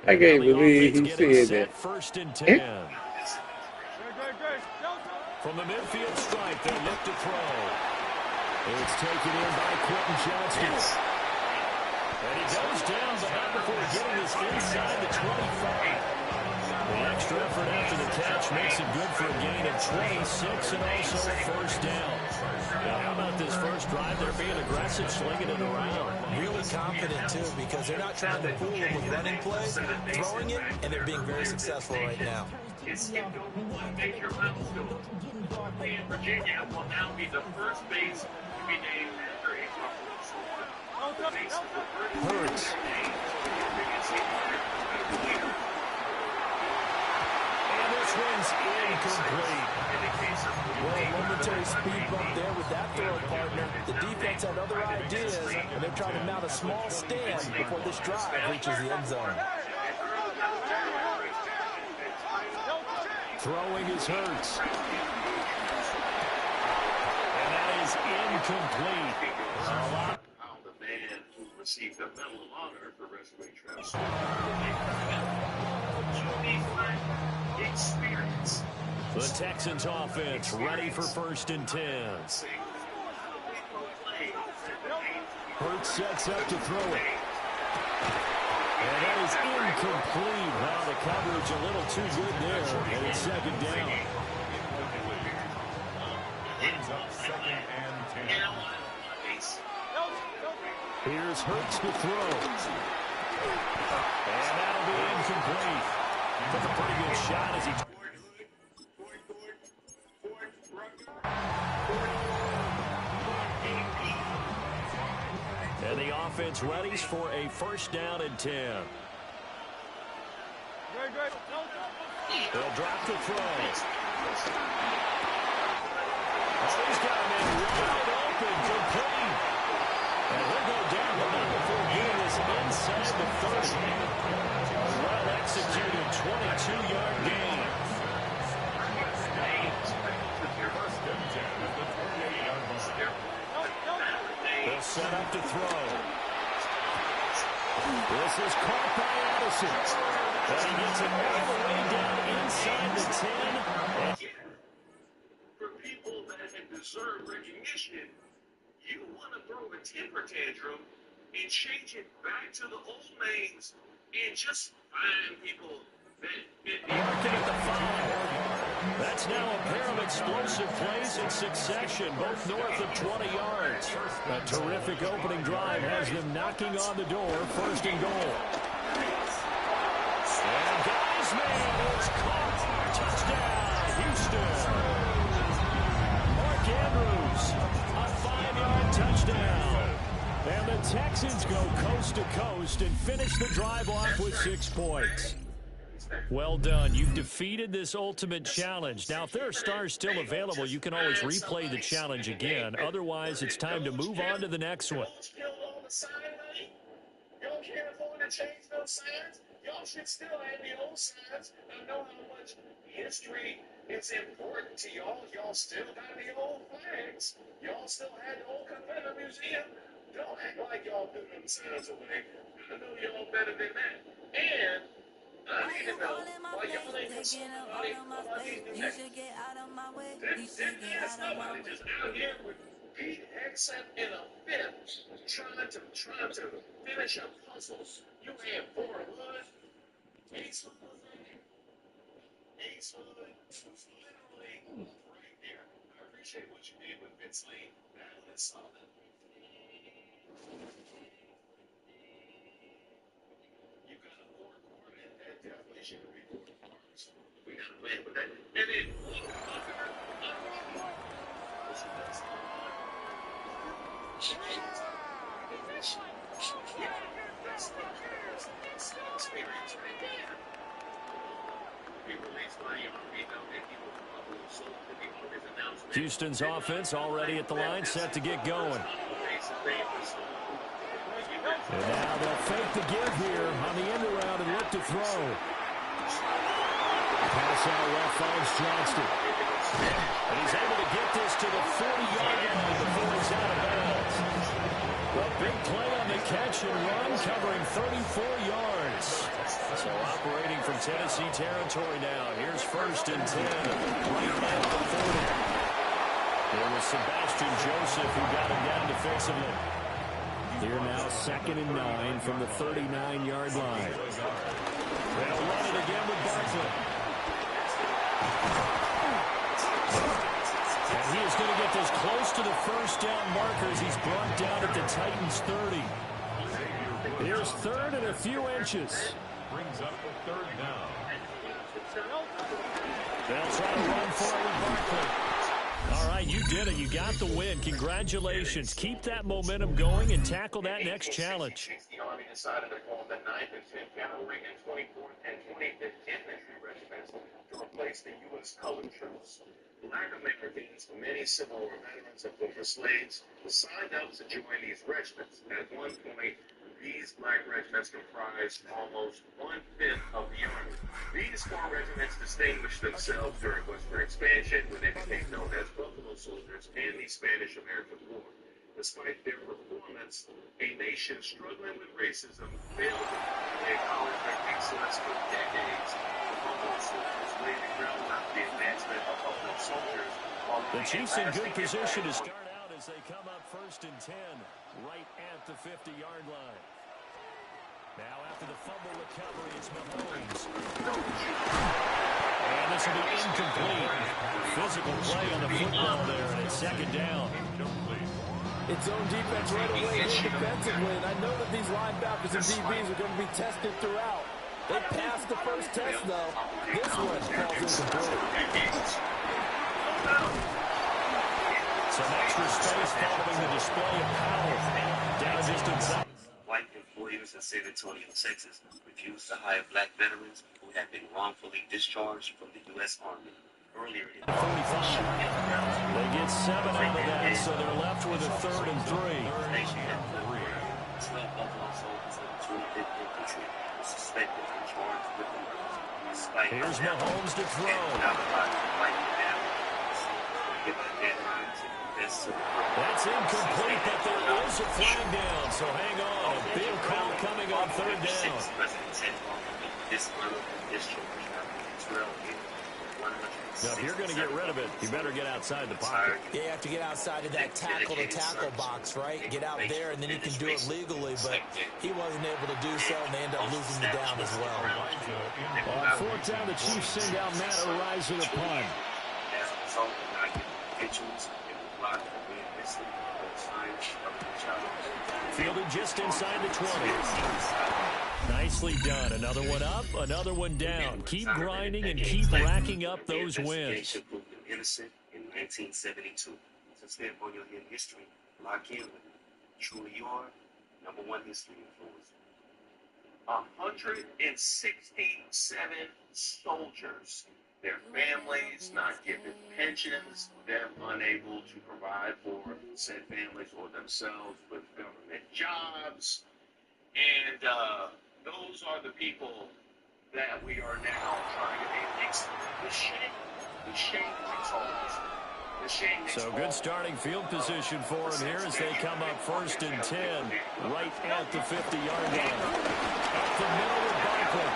I can't believe he said that. 1st and 10. From the midfield stripe, they look to throw. It's taken in by Quentin Johnston. And he goes down, but not before getting this inside the 25. Extra effort after the catch makes it good for a gain of 26 and also a first down. Now, how about this first drive? They're being aggressive, slinging it around. Really confident, too, because they're not trying to fool them with running plays, throwing it, and they're being very successful right now. Make your milestone. And Virginia will now be the first base to be named after a Buffalo Soldier. Hurts. And this one's incomplete. Well, a momentary speed bump there with that throw partner. The defense had other ideas, and they're trying to mount a small stand before this drive reaches the end zone. Throwing is Hurts. And that is incomplete. How the man who received the Medal of Honor for resume traps. Experience. The Texans offense ready for 1st and 10. Hurts sets up to throw it. And that is incomplete. Wow, the coverage a little too good there. And it's 2nd down. Here's Hurts to throw. And that'll be incomplete. Took a pretty good shot as he... And the offense readies for a 1st down and 10. They'll drop the throw. Oh, he's got a man wide open, complete. And he'll go down the middle before getting this inside the 30. A well-executed 22-yard gain. They'll set up to throw. This is caught by Addison. And he gets it all the way down inside the 10. For people that deserve recognition, you want to throw a temper tantrum and change it back to the old names and just find people that Marking at the 5. That's now a pair of explosive plays in succession, both north of 20 yards. A terrific opening drive has them knocking on the door, 1st and goal. And guys, man, it's caught. Touchdown, Houston. Mark Andrews, a 5-yard touchdown. And the Texans go coast to coast and finish the drive off with 6 points. Well done. You've defeated this ultimate challenge. Now, if there are stars still available, you can always replay the challenge again. Otherwise, it's time to move on to the next one. Y'all can't afford to change those signs. Y'all should still have the old signs. I know how much history is important to y'all. Y'all still got the old flags. Y'all still have the old Confederate Museum. Don't act like y'all threw them signs away. I know y'all better than that. And I need to know why y'all ain't got somebody do that. There's nobody just out here with Pete Hexon in a fit, trying to finish a puzzle. You had 4 Hood, Ace Hood, who's literally right there. I appreciate what you did with Vince Lee. That is solid. You got a 4-corner, and that definitely should be 4 corners. We got to play with that. And then Houston's offense already at the line, set to get going. And now they'll fake the give here on the end around and look to throw. Pass out left finds Johnston. And he's able to get this to the 40-yard line before he's out of bounds. A big play on the catch and run, covering 34 yards. So operating from Tennessee territory now. Here's 1st and 10. Right at the 40. There was Sebastian Joseph who got him down defensively. Here now 2nd and 9 from the 39-yard line. They'll run it again with Barkley. And he is going to get this close to the first down markers. He's brought down at the Titans' 30. Here's third and a few inches. Brings up the third down. They'll try to run forward Barkley. All right, you did it. You got the win. Congratulations. Keep that momentum going and tackle that next challenge. The Army decided to call the 9th and 10th Cavalry and 24th and 25th Infantry regiments to replace the U.S. colored troops. Lack of Americans, many Civil War veterans and former slaves signed up to join these regiments. At one point, these black regiments comprised almost 1/5 of the Army. These four regiments distinguished themselves during Western expansion when they became known as Buffalo Soldiers in the Spanish-American War. Despite their performance, a nation struggling with racism failed to acknowledge their excellence for decades. The Buffalo Soldiers laid the groundwork for the advancement of Buffalo Soldiers. The Chiefs in good position to start out as they come up 1st and 10, right at the 50-yard line. Now after the fumble recovery, it's Mahomes. And this will be incomplete. Physical play on the football there, and it's 2nd down. It's zone defense right away here defensively, and I know that these linebackers and DBs are going to be tested throughout. They passed the first test, though. This one falls incomplete. Some extra space following the display of power. Down just inside. White employers in San Antonio, Texas, refused to hire black veterans who had been wrongfully discharged from the U.S. Army. Earlier in 45. They get 7 out of that, so they're left with a 3rd and 3. 12 Buffalo soldiers in the 25th Infantry were suspected and charged with murder. Here's Mahomes to throw. That's incomplete, but there is a flag down, so hang on. A big call coming on 3rd down. Now, if you're going to get rid of it, you better get outside the pocket. Yeah, you have to get outside of that tackle-to-tackle box, right? Get out there, and then you can do it legally, but he wasn't able to do so, and they end up losing the down as well. On 4th down, the Chiefs send out Matt O'Reilly to punt. Fielded just inside the 20. Nicely done. Another one up, another one down. Keep grinding and keep racking up those wins. Innocent in 1972. Since then, on your history, lock in with it. Truly your #1 history influencer. 167 soldiers, their families not given pensions, them unable to provide for said families or themselves with government jobs. And those are the people that we are now trying to fix. The shame takes all this. So good starting field position for them here as they come up 1st and 10, right at the 50-yard line. Up the middle with Barkley.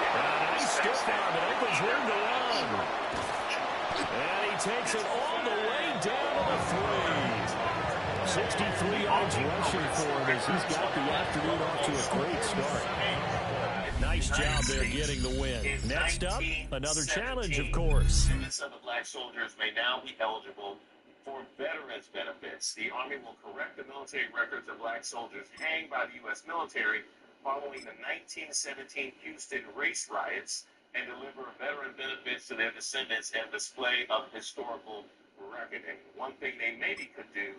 A nice stiff arm. It opens room to run. And he takes it all the way down to the 3. 63 yards rushing for him as he's got the afternoon off to a great start. Nice job there getting the win. Next up, another challenge, of course. Descendants of the black soldiers may now be eligible for veterans benefits. The Army will correct the military records of black soldiers hanged by the U.S. military following the 1917 Houston race riots and deliver veteran benefits to their descendants and display of historical reckoning. One thing they maybe could do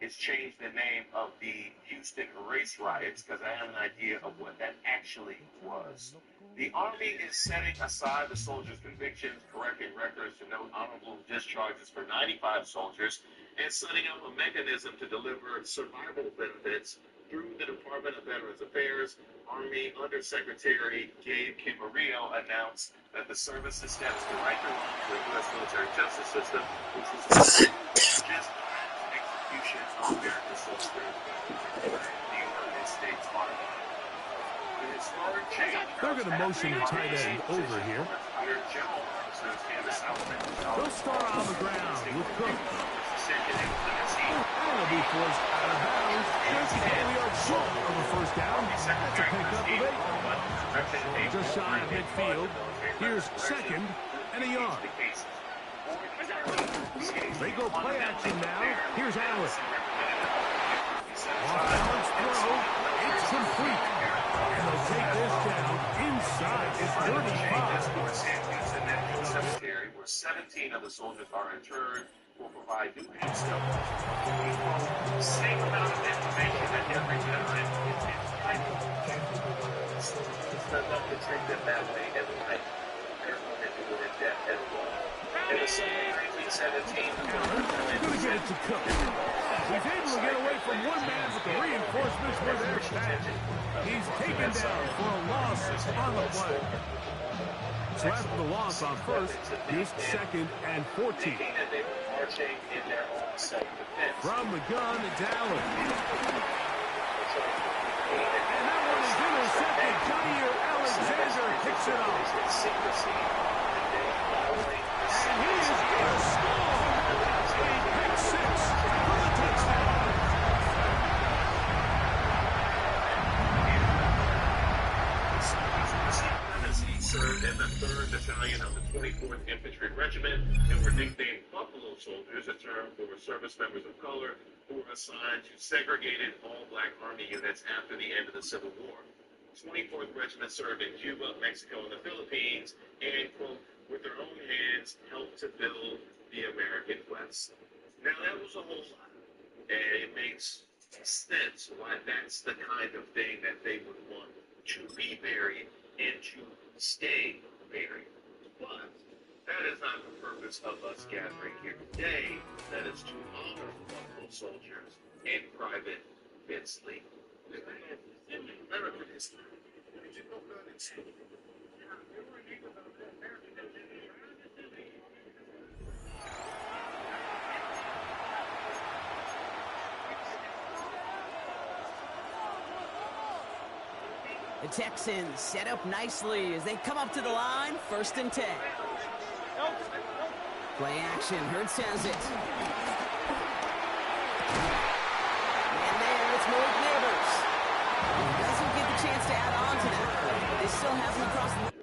is change the name of the Houston race riots, because I have an idea of what that actually was. The Army is setting aside the soldiers' convictions, correcting records to note honorable discharges for 95 soldiers, and setting up a mechanism to deliver survival benefits through the Department of Veterans Affairs. Army Undersecretary Gabe Camarillo announced that the service's steps to right the wrong for the U.S. military justice system, which is just of American soldiers in the United States Army. They're going to motion the tight end over here. They'll start on the ground with Cook. And he'll be forced out of bounds Steelers just barely are short of a first down. That's a pickup of 8. Just shy of midfield. Here's 2nd and a yard. They go play action now. Here's Allen. Off-balance throw. It's complete. And they'll take this down inside his 35. Where 17 of the soldiers are interned will provide new intel. Same amount of information that every veteran is entitled to. It's not enough to treat them that way every night. They're going to do it in depth as well. In the summer of 1917, going to get it to Cook. He's able to get away from one man, but the reinforcements were there fast. He's taken down for a loss on the play. So after the loss on first, here's 2nd and 14. From the gun, it's Allen. And that one is intercepted. Jair Alexander kicks it off. And he is going to score. A pick 6 for the touchdown. Served in the 3rd Battalion of the 24th Infantry Regiment and were nicknamed Buffalo Soldiers, a term for service members of color who were assigned to segregated all-black Army units after the end of the Civil War. 24th Regiment served in Cuba, Mexico, and the Philippines, and, quote, with their own hands, helped to build the American West. Now, that was a whole lot, and it makes sense why that's the kind of thing that they would want to be buried and to stay buried. But that is not the purpose of us gathering here today. That is to honor Buffalo soldiers and Private Vince Lee. American history. Did you know that in school? The Texans set up nicely as they come up to the line, 1st and 10. Play action, Hurts has it. And there, it's Malik Neighbors. He doesn't get the chance to add on to that. They still have him across the...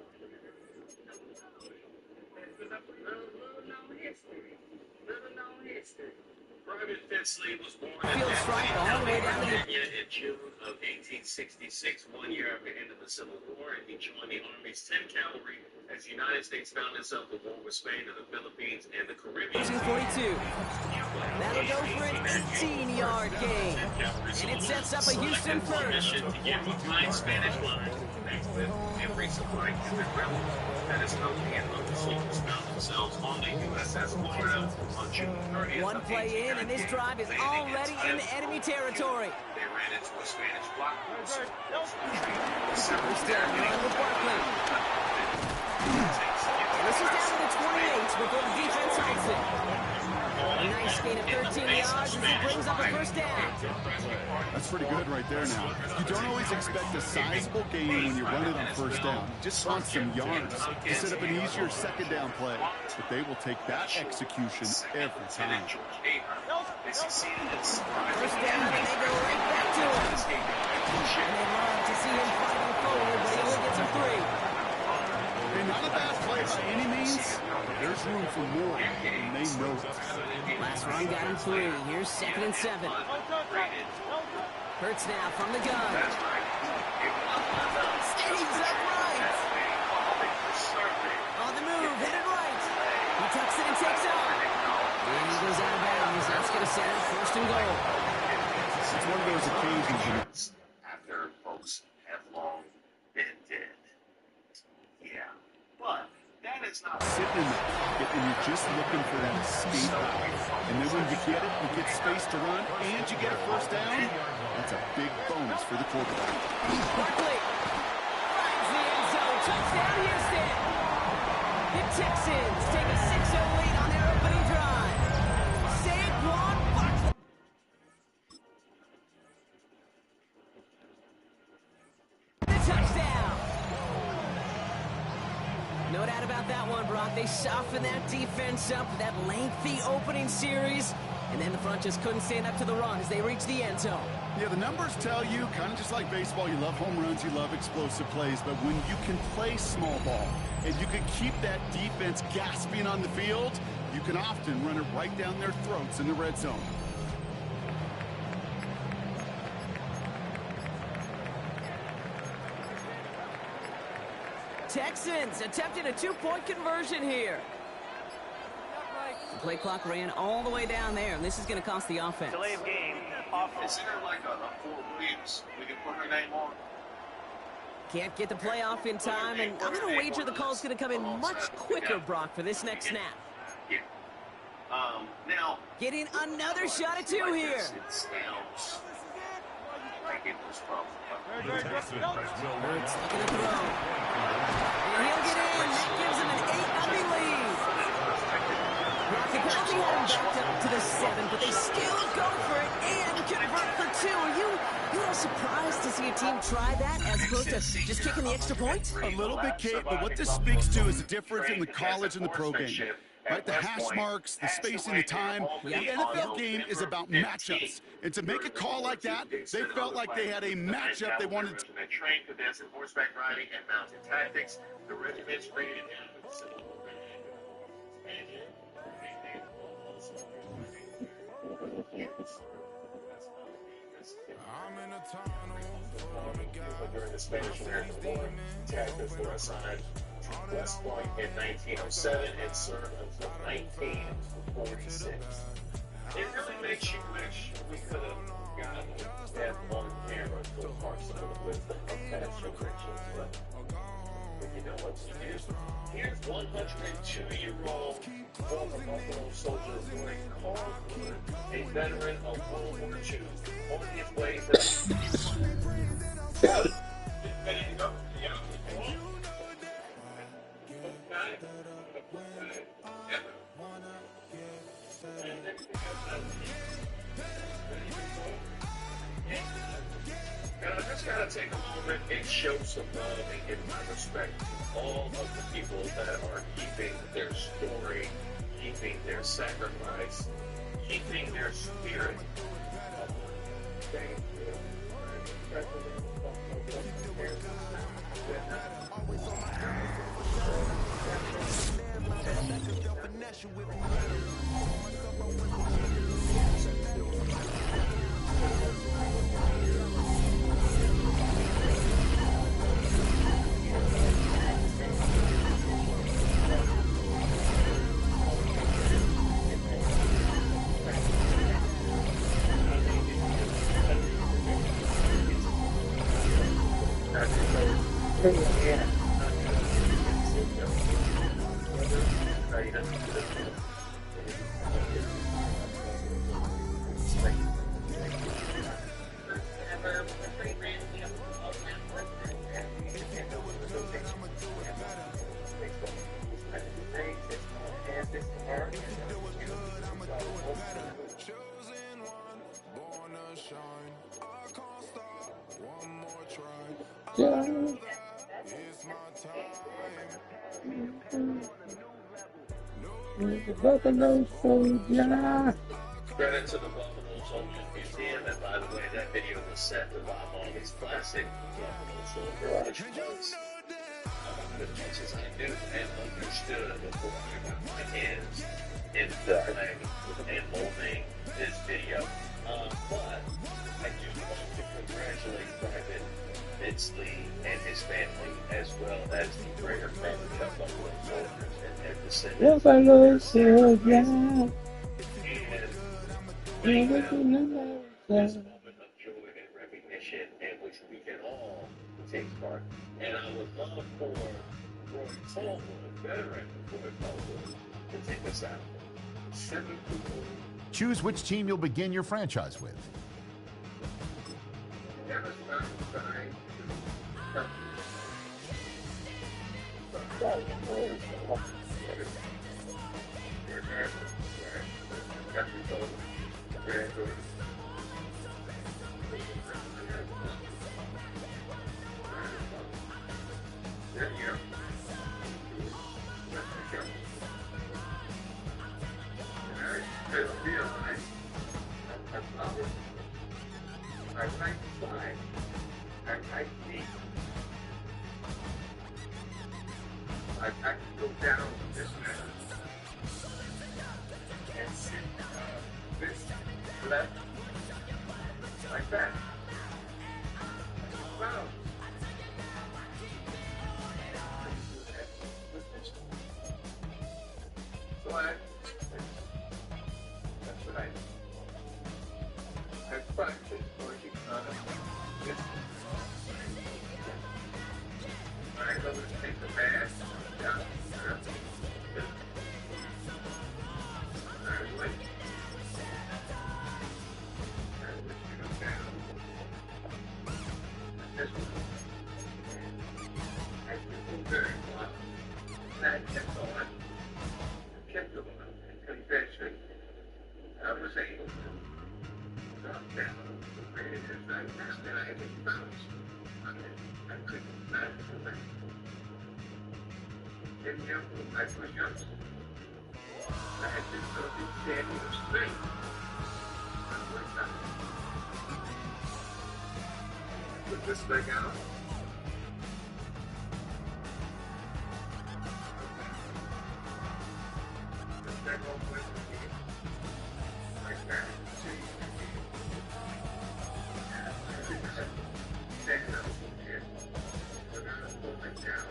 Private Vince Lee was born Field strike all the way down to the... in June of 1866, 1 year after the end of the Civil War, and he joined the Army's 10th Cavalry as the United States found itself at war with Spain and the Philippines and the Caribbean. 242. That'll go for an 18-yard gain. And it sets up a Houston first. Mission to get behind Spanish lines next to every supply Cuban rebel that is healthy and other soldiers found themselves on the USS Florida on June 30th. One play in, and this drive is already in enemy territory. They ran into a Spanish block post. First down, with Barkley. This is down to the 28 before the defense holds it. A nice gain of 13 yards as he brings up a first down. That's pretty good right there now. You don't always expect a sizable gain when you run it on first down. You just want some yards to set up an easier 2nd down play. But they will take that execution every time. First down, and they go right back to him. And they love to see him fighting forward, but he only gets a 3. And not a bad play by any means. There's room for more, and they know it. Last run got him 3. Here's 2nd and 7. Hurts now from the gun. Stays upright. On the move, headed right. He tucks it and takes off. And he goes out of bounds. That's going to set up 1st and goal. It's one of those occasions after folks have long been dead. Yeah, but that is not sitting in the pocket, and you're just looking for that escape route. And then when you get it, you get space to run, and you get a first down. That's a big bonus for the quarterback. Barkley finds the end zone. Touchdown, Houston. The Texans take a 6-0 lead on their opening drive. Saquon Barkley. The touchdown. No doubt about that one, Brock. They softened that defense up for that lengthy opening series. And then the front just couldn't stand up to the run as they reached the end zone. Yeah, the numbers tell you, kind of just like baseball, you love home runs, you love explosive plays, but when you can play small ball and you can keep that defense gasping on the field, you can often run it right down their throats in the red zone. Texans attempting a two-point conversion here. The play clock ran all the way down there, and this is going to cost the offense. Delay of game. Is there like a Fort Williams we can put her name on? Can't get the play off in time, and I'm going to wager the call's going to come in much quicker, Brock, for this next snap. Yeah. Now getting another shot at two here. It sounds like it was from. Looking to throw. And he'll get in. That gives him an 8-0 lead. Rocky Penalty had him backed up to the 7, but they still go for it and convert for 2. Are you surprised to see a team try that as opposed to just kicking the extra point? A little bit, Kate, but what this speaks to is the difference in the college and the pro game. Right, the hash marks, the spacing, the time. The NFL game is about matchups. And to make a call like that, they felt like they had a matchup they wanted to. Trained cadets in horseback riding and mountain tactics. The regiment's rated during the Spanish-American War, tactics were assigned to West Point in 1907 and served until 1946. It really makes you wish we could have gotten that on camera to impart some of the wisdom of past generations, but you know what to do. Here's 102-year-old former Buffalo soldier Roy Caldwell, a veteran of World War II, on his way to ready to go. Yeah. And I just gotta take a moment and show some love and give my respect to all of the people that are keeping their story, keeping their sacrifice, keeping their spirit. Thank you. Buffalo Soldier. Credit to the Buffalo Soldiers Museum, and by the way, that video was set to Bob Marley's classic Buffalo Soldier, which was as much as I knew and understood before I got my hands in filming and molding this video. But I do want to congratulate Private Minsley and his family, as well as the greater coverage of Buffalo Soldiers and their descendants. Buffalo Soldier. This moment of joy and recognition in which we can all take part. And I would love for Roy Caldwell, veteran Roy Caldwell, to take us out. Choose which team you'll begin your franchise with. Realize I like slide. I like deep. I like to go down this manner. And sit this left like that. Wow. So that's what I practice working on this. I'm going to take the bag down here. And wait. And this goes down. This one. I can do very well. That kept on. Kept going. And eventually, I was able to drop down the way it is right now. Then I had to bounce. I couldn't back to the back. And young, I was young. I had to go to standing straight. I went down. Put this leg out. This leg over with me. Like that. Stand up here. We're going to pull it down.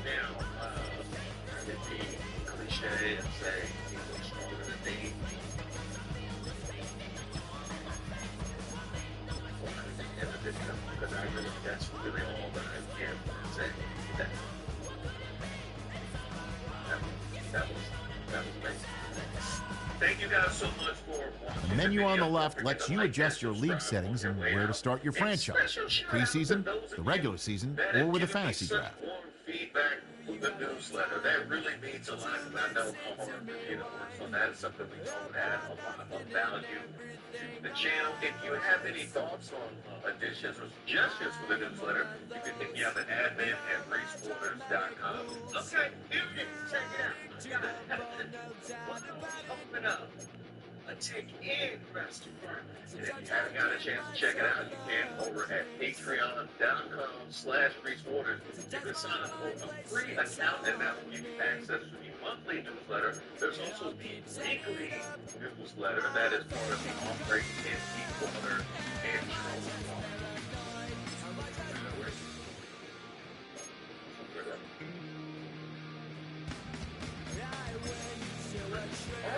Now, I could be cliche and say he's stronger than me. Because I really, that's really all that I can say. That was amazing. Thank you guys so much for watching. The menu on the left lets you adjust your league settings and where to start your franchise. Preseason, the regular season, or with a fantasy draft. Feedback with the newsletter. That really means a lot, and I know how hard works on that. Is something we don't add a lot of value to the channel. If you have any thoughts on additions or suggestions for the newsletter, you can hit me up at admin@resporters.com. Okay, here you can check it out. What do we open up? A take-in restaurant. And if you haven't got a chance to check it out, you can over at patreon.com/ReeseWaters. You can sign up for a free account, and that will give you access to the monthly newsletter. There's also the weekly newsletter that is part of the Offbreak and Deepwater and Troll.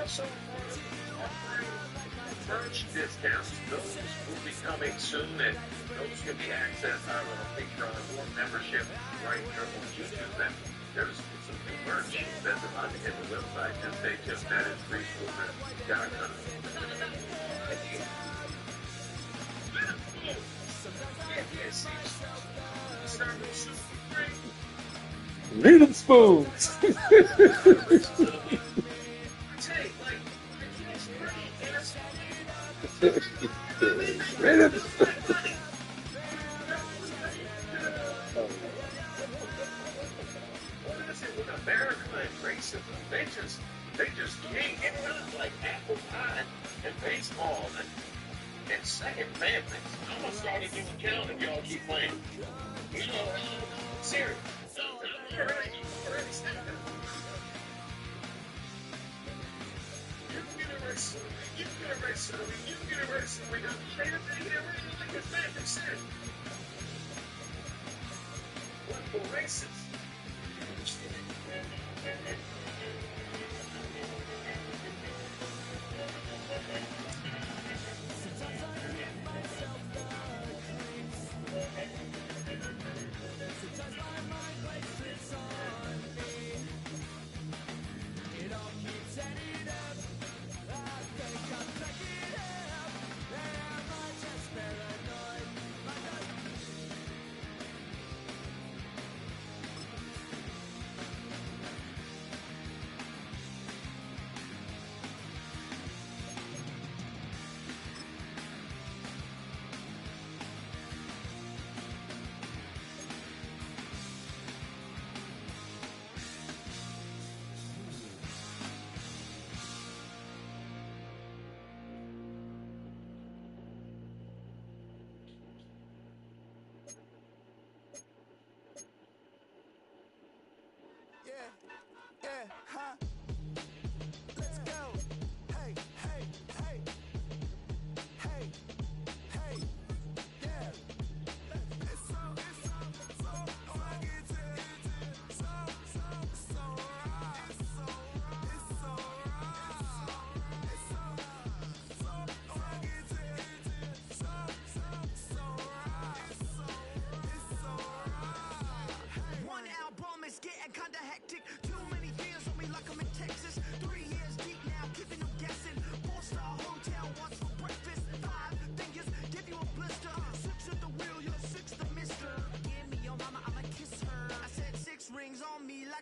Also, merch discounts. Those will be coming soon, and those can be accessed either on Patreon or membership right here on YouTube. And there's some new merch that's about to hit the website. Just stay tuned. That is reesporters.com. Rhythm spoons. Rhythm spoons. With America and racism, they just can't get rid of like apple pie and baseball and second families. I'm gonna start a new account if y'all keep playing. You know, serious. Already said that. You get arrested. You get arrested. You get arrested. We got to get arrested like his man said. What for racist?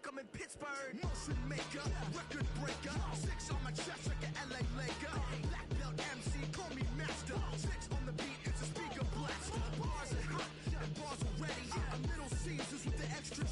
like I'm in Pittsburgh. Motion maker, record breaker. 6 on my chest like an LA Laker. Black belt MC, call me master. 6 on the beat, it's a speaker blaster. Bars are hot, and bars are ready. A Middle Caesars with the extra